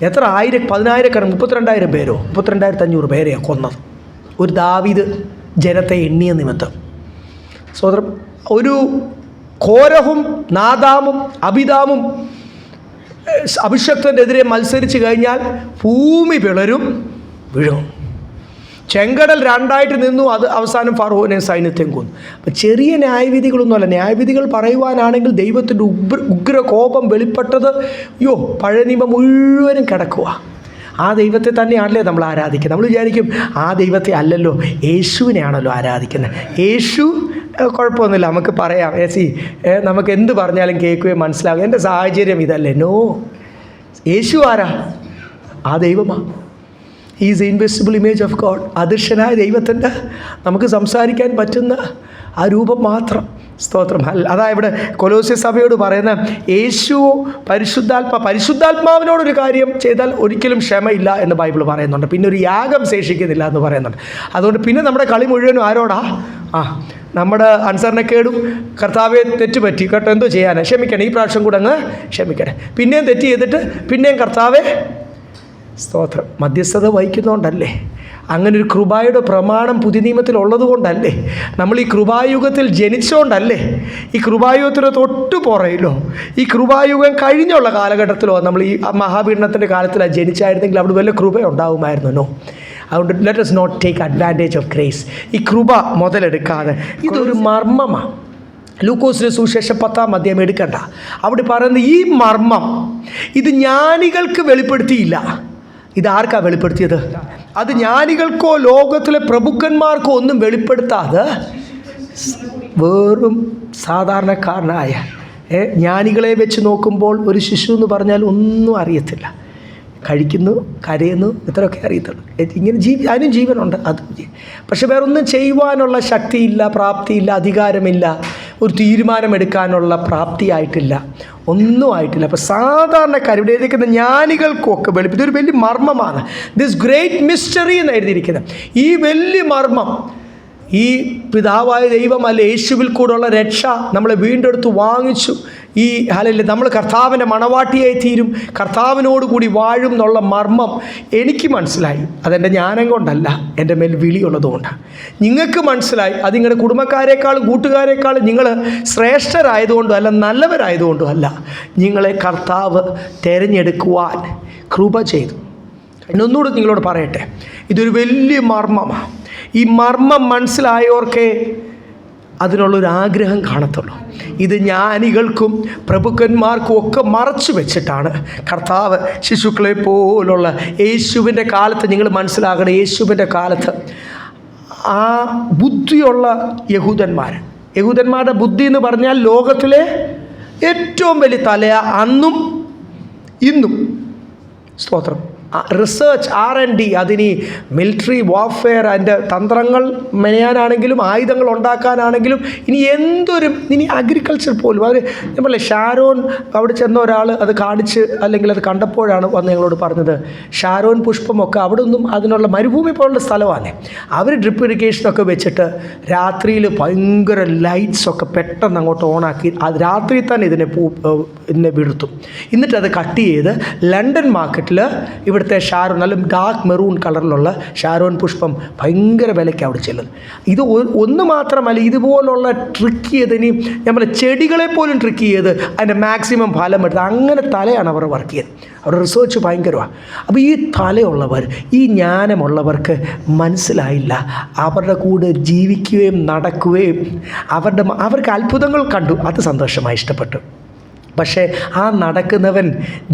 എത്ര 10,000 32,000 പേരോ 32,500 പേരെയാണ് കൊന്നത് ഒരു ദാവീദ് ജനത്തെ എണ്ണിയ നിമിത്തം. സോദരം, ഒരു കോരഹും നാദാമും അബിദാമും അഭിഷക്തനെതിരെ മത്സരിച്ച് കഴിഞ്ഞാൽ ഭൂമി പിളരും, വീഴും. ചെങ്കടൽ രണ്ടായിട്ട് നിന്നു, അത് അവസാനം ഫറവോനെ സൈന്യത്തെയും കൊന്നു. അപ്പം ചെറിയ ന്യായവിധികളൊന്നുമല്ല. ന്യായവിധികൾ പറയുവാനാണെങ്കിൽ ദൈവത്തിൻ്റെ ഉഗ്ര കോപം വെളിപ്പെട്ടത് പഴയ നിയമം മുഴുവനും കിടക്കുക. ആ ദൈവത്തെ തന്നെയാണല്ലേ നമ്മൾ ആരാധിക്കുന്നത്. നമ്മൾ വിചാരിക്കും ആ ദൈവത്തെ അല്ലല്ലോ, യേശുവിനെയാണല്ലോ ആരാധിക്കുന്നത്. യേശു കുഴപ്പമൊന്നുമില്ല, നമുക്ക് പറയാം, നമുക്ക് എന്ത് പറഞ്ഞാലും കേൾക്കുകയും മനസ്സിലാകും. എൻ്റെ സാഹചര്യം ഇതല്ലേ. നോ, യേശു ആരാ? ആ ദൈവമാണ്. Is invisible image of God. അദൃശ്യനായ ദൈവത്തിൻ്റെ നമുക്ക് സംസാരിക്കാൻ പറ്റുന്ന ആ രൂപം മാത്രം. സ്തോത്രം. അതാ ഇവിടെ കൊലോസ്യ സഭയോട് പറയുന്ന യേശു പരിശുദ്ധാത്മാവിനോടൊരു കാര്യം ചെയ്താൽ ഒരിക്കലും ക്ഷമയില്ല എന്ന് ബൈബിൾ പറയുന്നുണ്ട്. പിന്നെ ഒരു യാഗം ശേഷിക്കുന്നില്ല എന്ന് പറയുന്നുണ്ട്. അതുകൊണ്ട് പിന്നെ നമ്മുടെ കളി മുഴുവനും ആരോടാ? നമ്മുടെ അനുസരണക്കേടും കർത്താവെ തെറ്റുപറ്റി കേട്ടോ, എന്തോ ചെയ്യാനാണ്, ക്ഷമിക്കണം, ഈ പ്രാവശ്യം കൂടെ അങ്ങ് ക്ഷമിക്കണേ. പിന്നെയും തെറ്റ് ചെയ്തിട്ട് പിന്നെയും കർത്താവെ സ്തോത്രം. മധ്യസ്ഥത വഹിക്കുന്നതുകൊണ്ടല്ലേ, അങ്ങനെ ഒരു കൃപായുടെ പ്രമാണം പുതിയ നിയമത്തിൽ ഉള്ളത് കൊണ്ടല്ലേ, നമ്മൾ ഈ കൃപായുഗത്തിൽ ജനിച്ചുകൊണ്ടല്ലേ, ഈ കൃപായുഗത്തിന് തൊട്ട് പുറയിലോ ഈ കൃപായുഗം കഴിഞ്ഞുള്ള കാലഘട്ടത്തിലോ നമ്മൾ ഈ മഹാപീഡനത്തിൻ്റെ കാലത്തിലാണ് ജനിച്ചായിരുന്നെങ്കിൽ അവിടെ വല്ല കൃപ ഉണ്ടാകുമായിരുന്നോ? അതുകൊണ്ട് let us not take advantage of grace. ഈ കൃപ മുതലെടുക്കാതെ, ഇതൊരു മർമ്മമാണ്. ലൂക്കോസിന്റെ സുവിശേഷം 10-ാം അധ്യായം എടുക്കണ്ട. അവിടെ പറയുന്നത് ഈ മർമ്മം ഇത് ജ്ഞാനികൾക്ക് വെളിപ്പെടുത്തിയില്ല. ഇതാർക്കാ വെളിപ്പെടുത്തിയത്? അത് ജ്ഞാനികൾക്കോ ലോകത്തിലെ പ്രഭുക്കന്മാർക്കോ ഒന്നും വെളിപ്പെടുത്താതെ വെറും സാധാരണക്കാരനായ ജ്ഞാനികളെ വെച്ച് നോക്കുമ്പോൾ ഒരു ശിശു എന്ന് പറഞ്ഞാൽ ഒന്നും അറിയത്തില്ല. കഴിക്കുന്നു, കരയുന്നു, ഇത്രയൊക്കെ അറിയത്തുള്ളൂ. ഇങ്ങനെ അതിനും ജീവനുണ്ട്, അത് പക്ഷെ വേറൊന്നും ചെയ്യുവാനുള്ള ശക്തിയില്ല, പ്രാപ്തിയില്ല, അധികാരമില്ല, ഒരു തീരുമാനമെടുക്കാനുള്ള പ്രാപ്തിയായിട്ടില്ല, ഒന്നും ആയിട്ടില്ല. അപ്പോൾ സാധാരണക്കാർ ഇവിടെ എഴുതിയിരിക്കുന്ന ജ്ഞാനികൾക്കൊക്കെ വെളിപ്പെടുത്തി ഒരു വലിയ മർമ്മമാണ്. ദിസ് ഗ്രേറ്റ് മിസ്റ്ററി എന്ന് എഴുതിയിരിക്കുന്നത്. ഈ വലിയ മർമ്മം, ഈ പിതാവായ ദൈവം അല്ല യേശുവിൽ കൂടെയുള്ള രക്ഷ നമ്മളെ വീണ്ടെടുത്ത് വാങ്ങിച്ചു. ഈ ഹല്ലേലൂയ, നമ്മൾ കർത്താവിൻ്റെ മണവാട്ടിയായി തീരും, കർത്താവിനോടുകൂടി വാഴും എന്നുള്ള മർമ്മം എനിക്ക് മനസ്സിലായി. അതെൻ്റെ ജ്ഞാനം കൊണ്ടല്ല, എൻ്റെ മേൽ വിളിയുള്ളതുകൊണ്ടാണ്. നിങ്ങൾക്ക് മനസ്സിലായി, അത് നിങ്ങളുടെ കുടുംബക്കാരെക്കാളും കൂട്ടുകാരെക്കാളും നിങ്ങൾ ശ്രേഷ്ഠരായതുകൊണ്ടും അല്ല, നല്ലവരായതുകൊണ്ടും അല്ല, നിങ്ങളെ കർത്താവ് തിരഞ്ഞെടുക്കുവാൻ കൃപ ചെയ്തു. എന്നൊന്നുകൂടെ നിങ്ങളോട് പറയട്ടെ, ഇതൊരു വലിയ മർമ്മമാണ്. ഈ മർമ്മം മനസ്സിലായവർക്ക് അതിനുള്ളൊരാഗ്രഹം കാണത്തുള്ളൂ. ഇത് ജ്ഞാനികൾക്കും പ്രഭുക്കന്മാർക്കും ഒക്കെ മറച്ചു വെച്ചിട്ടാണ് കർത്താവ് ശിശുക്കളെ പോലുള്ള യേശുവിൻ്റെ കാലത്ത്, നിങ്ങൾ മനസ്സിലാക്കണം, യേശുവിൻ്റെ കാലത്ത് ആ ബുദ്ധിയുള്ള യഹൂദന്മാരുടെ ബുദ്ധി എന്ന് പറഞ്ഞാൽ ലോകത്തിലെ ഏറ്റവും വലിയ തലയാ അന്നും ഇന്നും. സ്തോത്രം. റിസർച്ച്, R&D, അതിന് മിലിറ്ററി വാർഫെയർ, അതിൻ്റെ തന്ത്രങ്ങൾ മെനയാനാണെങ്കിലും ആയുധങ്ങൾ ഉണ്ടാക്കാനാണെങ്കിലും ഇനി അഗ്രികൾച്ചർ പോലും അവർ നമ്മളെ ഷാരോൻ അവിടെ ചെന്ന ഒരാൾ അത് കാണിച്ച് അല്ലെങ്കിൽ അത് കണ്ടപ്പോഴാണ് വന്ന് ഞങ്ങളോട് പറഞ്ഞത്, ഷാരോൻ പുഷ്പമൊക്കെ അവിടെ ഒന്നും അതിനുള്ള മരുഭൂമി പോലുള്ള സ്ഥലമാണ്. അവർ ഡ്രിപ്പ് ഇറിഗേഷനൊക്കെ വെച്ചിട്ട് രാത്രിയിൽ ഭയങ്കര ലൈറ്റ്സൊക്കെ പെട്ടെന്ന് അങ്ങോട്ട് ഓണാക്കി അത് രാത്രി തന്നെ ഇതിനെ വിടുത്തും. എന്നിട്ടത് കട്ട് ചെയ്ത് ലണ്ടൻ മാർക്കറ്റിൽ ഇവിടുത്തെ ഷാരോൻ, നല്ല ഡാർക്ക് മെറൂൺ കളറിലുള്ള ഷാരോൻ പുഷ്പം ഭയങ്കര വിലയ്ക്ക് അവിടെ ചെല്ലുന്നത്. ഇത് ഒന്ന് മാത്രമല്ല, ഇതുപോലുള്ള ട്രിക്ക് ചെയ്തതിന് നമ്മളെ ചെടികളെ പോലും ട്രിക്ക് ചെയ്ത് അതിൻ്റെ മാക്സിമം ഫലം എടുത്ത് അങ്ങനെ തലയാണ് അവർ വർക്ക് ചെയ്തത്. അവരുടെ റിസർച്ച് ഭയങ്കരമാണ്. അപ്പോൾ ഈ തലയുള്ളവർ, ഈ ജ്ഞാനമുള്ളവർക്ക് മനസ്സിലായില്ല. അവരുടെ കൂടെ ജീവിക്കുകയും നടക്കുകയും അവർക്ക് അത്ഭുതങ്ങൾ കണ്ടു, അത് സന്തോഷമായി, ഇഷ്ടപ്പെട്ടു. പക്ഷേ ആ നടക്കുന്നവൻ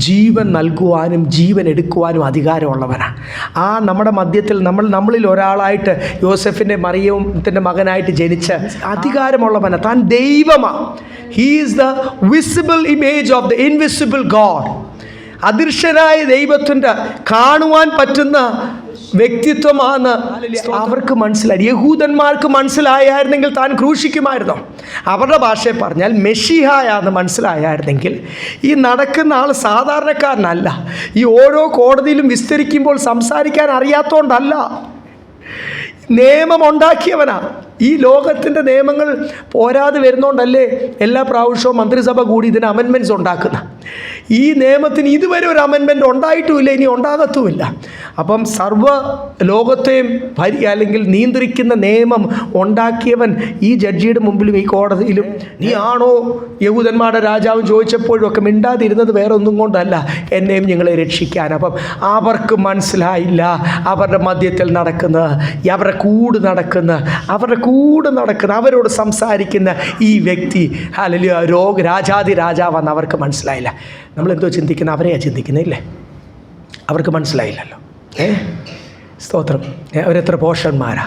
ജീവൻ നൽകുവാനും ജീവൻ എടുക്കുവാനും അധികാരമുള്ളവനാണ്. ആ നമ്മുടെ മധ്യത്തിൽ നമ്മളിൽ ഒരാളായിട്ട് യോസെഫിൻ്റെ മറിയത്തിൻ്റെ മകനായിട്ട് ജനിച്ച അധികാരമുള്ളവനാണ്. താൻ ദൈവമാണ്. He is the visible image of the invisible God. അദൃശ്യനായ ദൈവത്തിൻ്റെ കാണുവാൻ പറ്റുന്ന വ്യക്തിത്വമാണ് അവർക്ക് മനസ്സിലായി. യഹൂദന്മാർക്ക് മനസ്സിലായായിരുന്നെങ്കിൽ താൻ ക്രൂശിക്കുമായിരുന്നു. അവരുടെ ഭാഷയിൽ പറഞ്ഞാൽ മെഷിഹായാന്ന് മനസ്സിലായായിരുന്നെങ്കിൽ ഈ നടക്കുന്ന ആൾ സാധാരണക്കാരനല്ല. ഈ ഓരോ കോടതിയിലും വിസ്തരിക്കുമ്പോൾ സംസാരിക്കാൻ അറിയാത്തതുകൊണ്ടല്ല, നിയമം ഉണ്ടാക്കിയവനാ. ഈ ലോകത്തിൻ്റെ നിയമങ്ങൾ പോരാതെ വരുന്നതുകൊണ്ടല്ലേ എല്ലാ പ്രാവശ്യവും മന്ത്രിസഭ കൂടി ഇതിന് അമെൻമെൻറ്റ്സ് ഉണ്ടാക്കുന്ന. ഈ നിയമത്തിന് ഇതുവരെ ഒരു അമെൻമെൻറ്റ് ഉണ്ടായിട്ടുമില്ല, ഇനി ഉണ്ടാകത്തുമില്ല. അപ്പം സർവ്വ ലോകത്തെയും അല്ലെങ്കിൽ നിയന്ത്രിക്കുന്ന നിയമം ഉണ്ടാക്കിയവൻ ഈ ജഡ്ജിയുടെ മുമ്പിലും ഈ കോടതിയിലും നീ ആണോ യഹൂദന്മാരുടെ രാജാവും ചോദിച്ചപ്പോഴും ഒക്കെ മിണ്ടാതിരുന്നത് വേറെ ഒന്നും കൊണ്ടല്ല, എന്നെയും നിങ്ങളെ രക്ഷിക്കാൻ. അപ്പം അവർക്ക് മനസ്സിലായില്ല അവരുടെ മധ്യത്തിൽ നടക്കുന്ന, അവരുടെ കൂടെ നടക്കുന്ന അവരോട് സംസാരിക്കുന്ന ഈ വ്യക്തി അല്ലെങ്കിൽ രാജാതി രാജാവെന്ന് അവർക്ക് മനസ്സിലായില്ല. നമ്മളെന്തോ ചിന്തിക്കുന്ന അവരെയാണ് ചിന്തിക്കുന്നില്ലേ? അവർക്ക് മനസ്സിലായില്ലല്ലോ. സ്തോത്രം. അവരെത്ര പോഷന്മാരാ,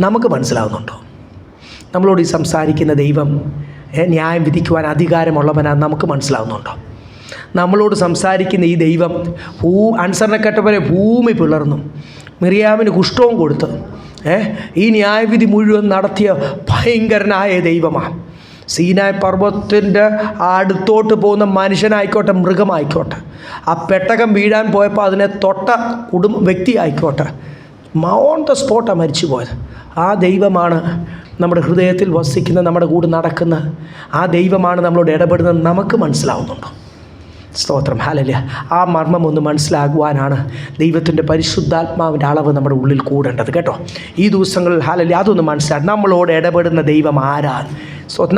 നമുക്ക് മനസ്സിലാവുന്നുണ്ടോ? നമ്മളോട് ഈ സംസാരിക്കുന്ന ദൈവം ന്യായം വിധിക്കുവാൻ അധികാരമുള്ളവനാണ് നമുക്ക് മനസ്സിലാവുന്നുണ്ടോ? നമ്മളോട് സംസാരിക്കുന്ന ഈ ദൈവം അനുസരണക്കെട്ടവരെ ഭൂമി പിളർന്നു, മിറിയാമിന് കുഷ്ഠവും കൊടുത്ത് ഈ ന്യായവിധി മുഴുവൻ നടത്തിയ ഭയങ്കരനായ ദൈവമാണ്. സീനായ് പർവ്വതത്തിൻ്റെ അടുത്തോട്ട് പോകുന്ന മനുഷ്യനായിക്കോട്ടെ, മൃഗമായിക്കോട്ടെ, ആ പെട്ടകം വീഴാൻ പോയപ്പോൾ അതിനെ തൊട്ട വ്യക്തി ആയിക്കോട്ടെ, ഓൺ ദ സ്പോട്ടാണ് മരിച്ചു പോയത്. ആ ദൈവമാണ് നമ്മുടെ ഹൃദയത്തിൽ വസിക്കുന്ന, നമ്മുടെ കൂടെ നടക്കുന്ന ആ ദൈവമാണ് നമ്മളോട് ഇടപെടുന്നത്. നമുക്ക് മനസ്സിലാവുന്നുണ്ടോ? സ്തോത്രം. ഹല്ലേലൂയ. ആ മർമ്മം ഒന്ന് മനസ്സിലാകുവാനാണ് ദൈവത്തിൻ്റെ പരിശുദ്ധാത്മാവിൻ്റെ അളവ് നമ്മുടെ ഉള്ളിൽ കൂടേണ്ടത് കേട്ടോ. ഈ ദിവസങ്ങളിൽ ഹല്ലേലൂയ അതൊന്ന് മനസ്സിലാക്കി. നമ്മളോട് ഇടപെടുന്ന ദൈവം ആരാണ്?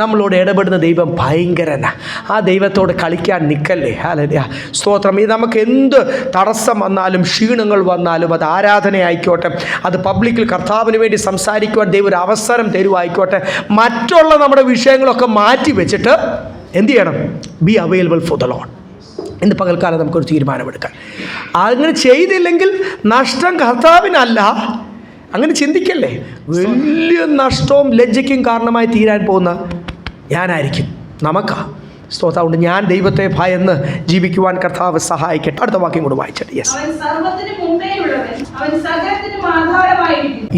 നമ്മളോട് ഇടപെടുന്ന ദൈവം ഭയങ്കരനാണ്. ആ ദൈവത്തോട് കളിക്കാൻ നിൽക്കല്ലേ. ഹല്ലേലൂയ. സ്തോത്രം. ഇത് നമുക്ക് എന്ത് തടസ്സം വന്നാലും ക്ഷീണങ്ങൾ വന്നാലും, അത് ആരാധനയായിക്കോട്ടെ, അത് പബ്ലിക്കിൽ കർത്താവിന് വേണ്ടി സംസാരിക്കുവാൻ ദൈവം ഒരു അവസരം തരുവായിക്കോട്ടെ, മറ്റുള്ള നമ്മുടെ വിഷയങ്ങളൊക്കെ മാറ്റി വെച്ചിട്ട് എന്ത് ചെയ്യണം? Be available for the Lord. ഇന്ന് പകൽക്കാലം നമുക്കൊരു തീരുമാനമെടുക്കാം. അങ്ങനെ ചെയ്തില്ലെങ്കിൽ നഷ്ടം കർത്താവിനല്ല. അങ്ങനെ ചിന്തിക്കല്ലേ. വലിയ നഷ്ടവും ലജ്ജയ്ക്കും കാരണമായി തീരാൻ പോകുന്ന ഞാനായിരിക്കും, നമുക്കാ. സ്തോത്രം. കൊണ്ട് ഞാൻ ദൈവത്തെ ഭയന്ന് ജീവിക്കുവാൻ കർത്താവ് സഹായിക്കട്ടെ. അടുത്ത വാക്യം കൂടെ വായിച്ചത്. യെസ്.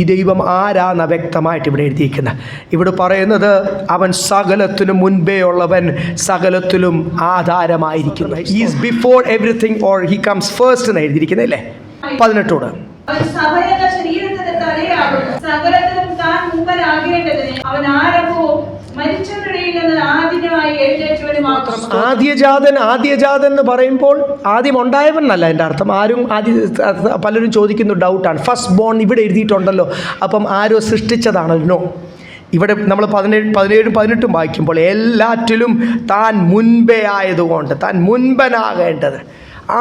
ഈ ദൈവം ആരാന്ന വ്യക്തമായിട്ട് ഇവിടെ എഴുതിയിരിക്കുന്നത്. ഇവിടെ പറയുന്നത് അവൻ സകലത്തിനും മുൻപേ ഉള്ളവൻ, സകലത്തിലും ആധാരമായിരിക്കുന്നു. Is before everything or he comes first എന്ന് എഴുതിയിരിക്കുന്നല്ലേ 18. ആദ്യജാതൻ എന്ന് പറയുമ്പോൾ ആദ്യം ഉണ്ടായവനല്ല എൻ്റെ അർത്ഥം. പലരും ചോദിക്കുന്നു, ഡൗട്ടാണ്. ഫസ്റ്റ് ബോൺ ഇവിടെ എഴുതിയിട്ടുണ്ടല്ലോ, അപ്പം ആരോ സൃഷ്ടിച്ചതാണല്ലോ. ഇവിടെ നമ്മൾ 17, 18 വായിക്കുമ്പോൾ എല്ലാറ്റിലും താൻ മുൻപേ ആയതുകൊണ്ട്, താൻ മുൻപനാകേണ്ടത്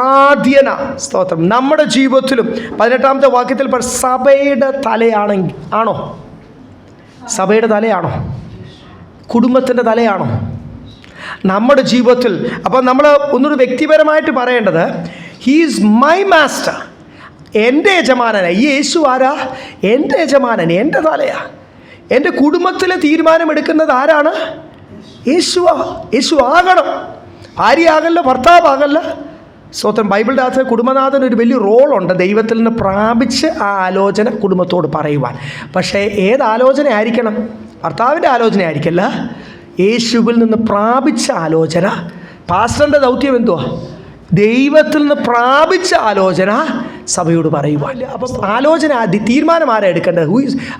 ആദ്യന. സ്തോത്രം. നമ്മുടെ ജീവിതത്തിലും 18ാമത്തെ വാക്യത്തിൽ സഭയുടെ തലയാണെങ്കിൽ ആണോ? സഭയുടെ തലയാണോ? കുടുംബത്തിൻ്റെ തലയാണോ? നമ്മുടെ ജീവിതത്തിൽ. അപ്പം നമ്മൾ ഒന്നുകൂടി വ്യക്തിപരമായിട്ട് പറയേണ്ടത്, ഹീസ് മൈ മാസ്റ്റർ, എൻ്റെ യജമാനനാണ്. ഈ യേശു ആരാ? എൻ്റെ യജമാനൻ, എൻ്റെ തലയാ. എൻ്റെ കുടുംബത്തിലെ തീരുമാനമെടുക്കുന്നത് ആരാണ്? യേശുവാ. യേശു ആകണം. ഭാര്യയാകല്ല, ഭർത്താവാകല്ല. സ്വന്തം ബൈബിളിൻ്റെ അകത്ത് കുടുംബനാഥന് ഒരു വലിയ റോളുണ്ട്. ദൈവത്തിൽ നിന്ന് പ്രാപിച്ച് ആ ആലോചന കുടുംബത്തോട് പറയുവാൻ. പക്ഷേ ഏത് ആലോചന ആയിരിക്കണം? ഭർത്താവിൻ്റെ ആലോചന ആയിരിക്കല്ല, യേശുവിൽ നിന്ന് പ്രാപിച്ച ആലോചന. പാസ്റ്ററിൻ്റെ ദൗത്യം എന്തുവാ? ദൈവത്തിൽ നിന്ന് പ്രാപിച്ച ആലോചന സഭയോട് പറയുവാൻ. അപ്പം ആലോചന, തീരുമാനം ആരാ എടുക്കേണ്ടത്?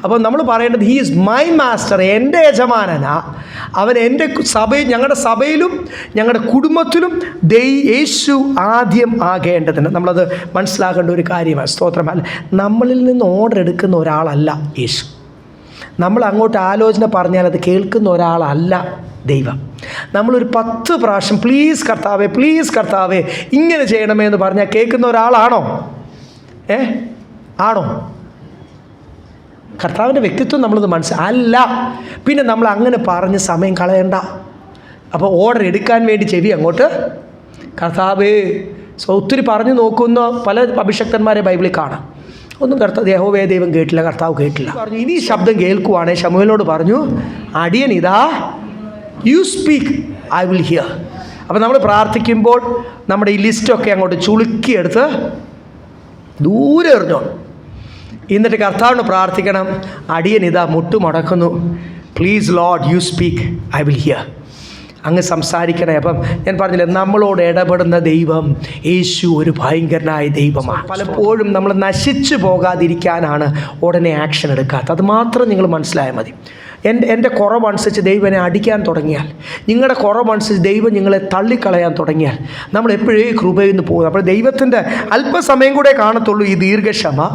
അപ്പം നമ്മൾ പറയേണ്ടത്, ഹീ ഈസ് മൈ മാസ്റ്റർ, എൻ്റെ യജമാനനാ. അവൻ എൻ്റെ ഞങ്ങളുടെ സഭയിലും ഞങ്ങളുടെ കുടുംബത്തിലും യേശു ആദ്യം ആകേണ്ടതിന് നമ്മളത് മനസ്സിലാക്കേണ്ട ഒരു കാര്യമാണ്. സ്തോത്രമല്ല, നമ്മളിൽ നിന്ന് ഓർഡർ എടുക്കുന്ന ഒരാളല്ല യേശു. നമ്മൾ അങ്ങോട്ട് ആലോചന പറഞ്ഞാൽ അത് കേൾക്കുന്ന ഒരാളല്ല ദൈവം. നമ്മളൊരു 10 പ്രാവശ്യം പ്ലീസ് കർത്താവേ ഇങ്ങനെ ചെയ്യണമേ എന്ന് പറഞ്ഞാൽ കേൾക്കുന്ന ഒരാളാണോ? ആണോ? കർത്താവിൻ്റെ വ്യക്തിത്വം നമ്മളത് അല്ല. പിന്നെ നമ്മൾ അങ്ങനെ പറഞ്ഞ് സമയം കളയണ്ട. അപ്പോൾ ഓർഡർ എടുക്കാൻ വേണ്ടി ചെവി അങ്ങോട്ട് കർത്താവേ. ഒത്തിരി പറഞ്ഞു നോക്കുന്ന പല അഭിഷക്തന്മാരെ ബൈബിളിൽ കാണാം. ഒന്നും യഹോവേ ദൈവം കേട്ടില്ല, കർത്താവ് കേട്ടില്ല. പറഞ്ഞു ഇനി ശബ്ദം കേൾക്കുവാണേ ശമൂവേലിനോട് പറഞ്ഞു, അടിയൻ ഇതാ, U speak, I will here. അപ്പോൾ നമ്മൾ പ്രാർത്ഥിക്കുമ്പോൾ നമ്മുടെ ഈ ലിസ്റ്റൊക്കെ അങ്ങോട്ട് ചുളുക്കിയെടുത്ത് ദൂരെ എറിഞ്ഞോ. എന്നിട്ട് കർത്താവിന് പ്രാർത്ഥിക്കണം, അടിയൻ ഇതാ മുട്ടുമടക്കുന്നു, please lord you speak, I will hear. അങ്ങ് സംസാരിക്കണേ. അപ്പം ഞാൻ പറഞ്ഞില്ലേ, നമ്മളോട് ഇടപെടുന്ന ദൈവം യേശു ഒരു ഭയങ്കരനായ ദൈവമാണ്. പലപ്പോഴും നമ്മൾ നശിച്ചു പോകാതിരിക്കാനാണ് ഉടനെ ആക്ഷൻ എടുക്കാത്തത്. അത് മാത്രം നിങ്ങൾ മനസ്സിലായാൽ മതി. എൻ്റെ കുറവനുസരിച്ച് ദൈവം എന്നെ അടിക്കാൻ തുടങ്ങിയാൽ, നിങ്ങളുടെ കുറവനുസരിച്ച് ദൈവം നിങ്ങളെ തള്ളിക്കളയാൻ തുടങ്ങിയാൽ, നമ്മൾ എപ്പോഴേ കൃപയിൽ നിന്ന് പോകും. അപ്പോൾ ദൈവത്തിൻ്റെ അല്പസമയം കൂടെ കാണത്തുള്ളൂ ഈ ദീർഘക്ഷമ.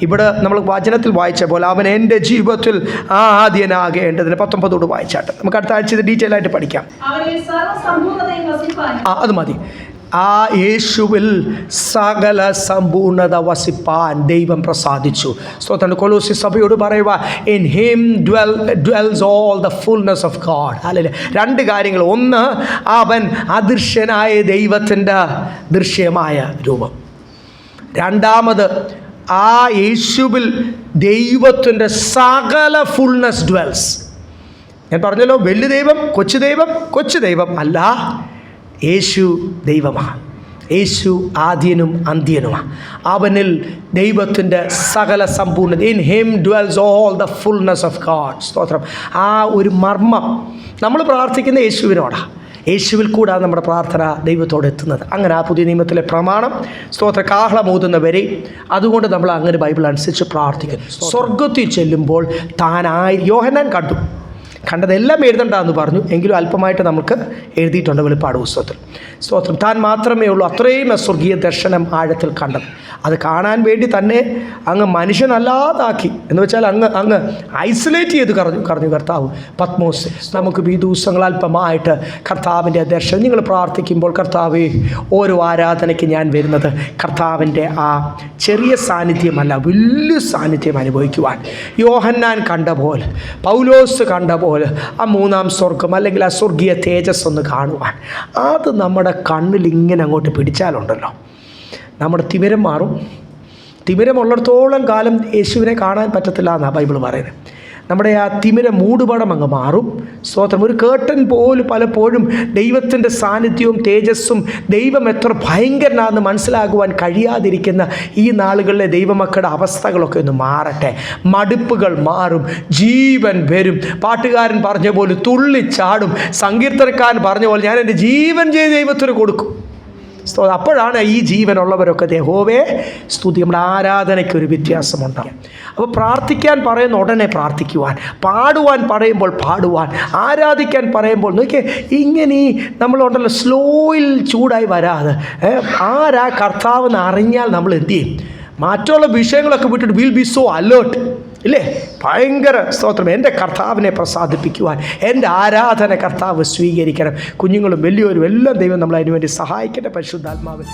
ഇവിടെ നമ്മൾ വചനത്തിൽ വായിച്ച പോലെ അവൻ എൻ്റെ ജീവിതത്തിൽ ആദ്യനാകേണ്ടതിന് 19 വായിച്ചാട്ട് നമുക്ക് അടുത്ത ആഴ്ച ഇത് ഡീറ്റെയിൽ ആയിട്ട് പഠിക്കാം. അത് മതി. ആ യേശുവിൽ സകല സമ്പൂർണത വസിപ്പാൻ ദൈവം പ്രസാദിച്ചു. സ്തോത്രം. കൊലോസി സഭയോട് പറയുക, in him dwells all the fullness of God. അല്ലല്ലേ, 2 കാര്യങ്ങൾ. ഒന്ന്, അവൻ അദൃശ്യനായ ദൈവത്തിൻ്റെ ദൃശ്യമായ രൂപം. രണ്ടാമത്, ആ യേശുവിൽ ദൈവത്തിൻ്റെ സകല ഫുൾനെസ് dwells. ഞാൻ പറഞ്ഞല്ലോ, വലിയ ദൈവം കൊച്ചു ദൈവം അല്ല, യേശു ദൈവമാണ്. യേശു ആദ്യനും അന്ത്യനുമാണ്. അവനിൽ ദൈവത്തിൻ്റെ സകല സമ്പൂർണ്ണത. In him dwells all the fullness of God. സ്തോത്രം. ആ ഒരു മർമ്മം നമ്മൾ പ്രാർത്ഥിക്കുന്ന യേശുവിനോടാണ്. യേശുവിൽ കൂടാതെ നമ്മുടെ പ്രാർത്ഥന ദൈവത്തോട് എത്തുന്നത്. അങ്ങനെ ആ പുതിയ നിയമത്തിലെ പ്രമാണം, സ്തോത്ര, കാഹളമൂതുന്നവരെ. അതുകൊണ്ട് നമ്മൾ അങ്ങനെ ബൈബിൾ അനുസരിച്ച് പ്രാർത്ഥിക്കുന്നു. സ്വർഗത്തിൽ ചെല്ലുമ്പോൾ യോഹന്നാൻ കണ്ടതെല്ലാം എഴുതണ്ടെന്ന് പറഞ്ഞു, എങ്കിലും അല്പമായിട്ട് നമുക്ക് എഴുതിയിട്ടുണ്ട് വെളിപ്പാട് പുസ്തകത്തിൽ. സ്തോത്രം. താൻ മാത്രമേ ഉള്ളൂ അത്രയും സ്വർഗീയ ദർശനം ആഴത്തിൽ കണ്ടത്. അത് കാണാൻ വേണ്ടി തന്നെ അങ്ങ് മനുഷ്യനല്ലാതാക്കി, എന്ന് വെച്ചാൽ അങ്ങ് ഐസൊലേറ്റ് ചെയ്ത് കറഞ്ഞു കർത്താവ് പത്മോസ്. നമുക്ക് ഈ ദിവസങ്ങൾ അല്പമായിട്ട് കർത്താവിൻ്റെ ദർശനം. നിങ്ങൾ പ്രാർത്ഥിക്കുമ്പോൾ, കർത്താവേ, ഓരോ ആരാധനയ്ക്ക് ഞാൻ വരുന്നത് കർത്താവിൻ്റെ ആ ചെറിയ സാന്നിധ്യമല്ല, വലിയ സാന്നിധ്യം അനുഭവിക്കുവാൻ. യോഹന്നാൻ കണ്ട പോലെ, പൗലോസ് കണ്ട പോലെ ആ 3-ാം സ്വർഗം അല്ലെങ്കിൽ ആ സ്വർഗീയ തേജസ് ഒന്ന് കാണുവാൻ. അത് നമ്മുടെ കണ്ണിൽ ഇങ്ങനെ അങ്ങോട്ട് പിടിച്ചാലുണ്ടല്ലോ, നമ്മുടെ തിമിരം മാറും. തിമിരമുള്ളിടത്തോളം കാലം യേശുവിനെ കാണാൻ പറ്റത്തില്ല എന്നാണ് ബൈബിൾ പറയുന്നത്. നമ്മുടെ ആ തിമിര മൂടുപടം അങ്ങ് മാറും. സ്തോത്രം. ഒരു കേട്ടൻ പോലും പലപ്പോഴും ദൈവത്തിൻ്റെ സാന്നിധ്യവും തേജസ്സും ദൈവം എത്ര ഭയങ്കരനാണെന്ന് മനസ്സിലാക്കുവാൻ കഴിയാതിരിക്കുന്ന ഈ നാളുകളിലെ ദൈവമക്കളുടെ അവസ്ഥകളൊക്കെ ഒന്ന് മാറട്ടെ. മടുപ്പുകൾ മാറും, ജീവൻ വരും. പാട്ടുകാരൻ പറഞ്ഞ പോലെ തുള്ളിച്ചാടും. സങ്കീർത്തനക്കാരൻ പറഞ്ഞ പോലെ ഞാൻ എൻ്റെ ജീവൻ ചെയ്ത് ദൈവത്തിന് കൊടുക്കും. അപ്പോഴാണ് ഈ ജീവനുള്ളവരൊക്കെ യഹോവേ സ്തുതി. നമ്മുടെ ആരാധനയ്ക്കൊരു വ്യത്യാസമുണ്ടാകും. അപ്പോൾ പ്രാർത്ഥിക്കാൻ പറയുന്ന ഉടനെ പ്രാർത്ഥിക്കുവാൻ, പാടുവാൻ പറയുമ്പോൾ പാടുവാൻ, ആരാധിക്കാൻ പറയുമ്പോൾ നോക്കിയേ, ഇങ്ങനെ നമ്മളുണ്ടല്ലോ സ്ലോയിൽ ചൂടായി വരാതെ ആരാ കർത്താവെന്ന് അറിഞ്ഞാൽ നമ്മൾ എന്ത് ചെയ്യും? മറ്റുള്ള വിഷയങ്ങളൊക്കെ വിട്ടിട്ട് വിൽ ബി സോ അലേർട്ട്, ഇല്ലേ? ഭയങ്കര സ്തോത്രം. എൻ്റെ കർത്താവിനെ പ്രസാദിപ്പിക്കുവാൻ, എൻ്റെ ആരാധന കർത്താവ് സ്വീകരിക്കണം. കുഞ്ഞുങ്ങളും വലിയവരും എല്ലാം ദൈവം നമ്മളതിനു വേണ്ടി സഹായിക്കട്ടെ. പരിശുദ്ധാത്മാവ്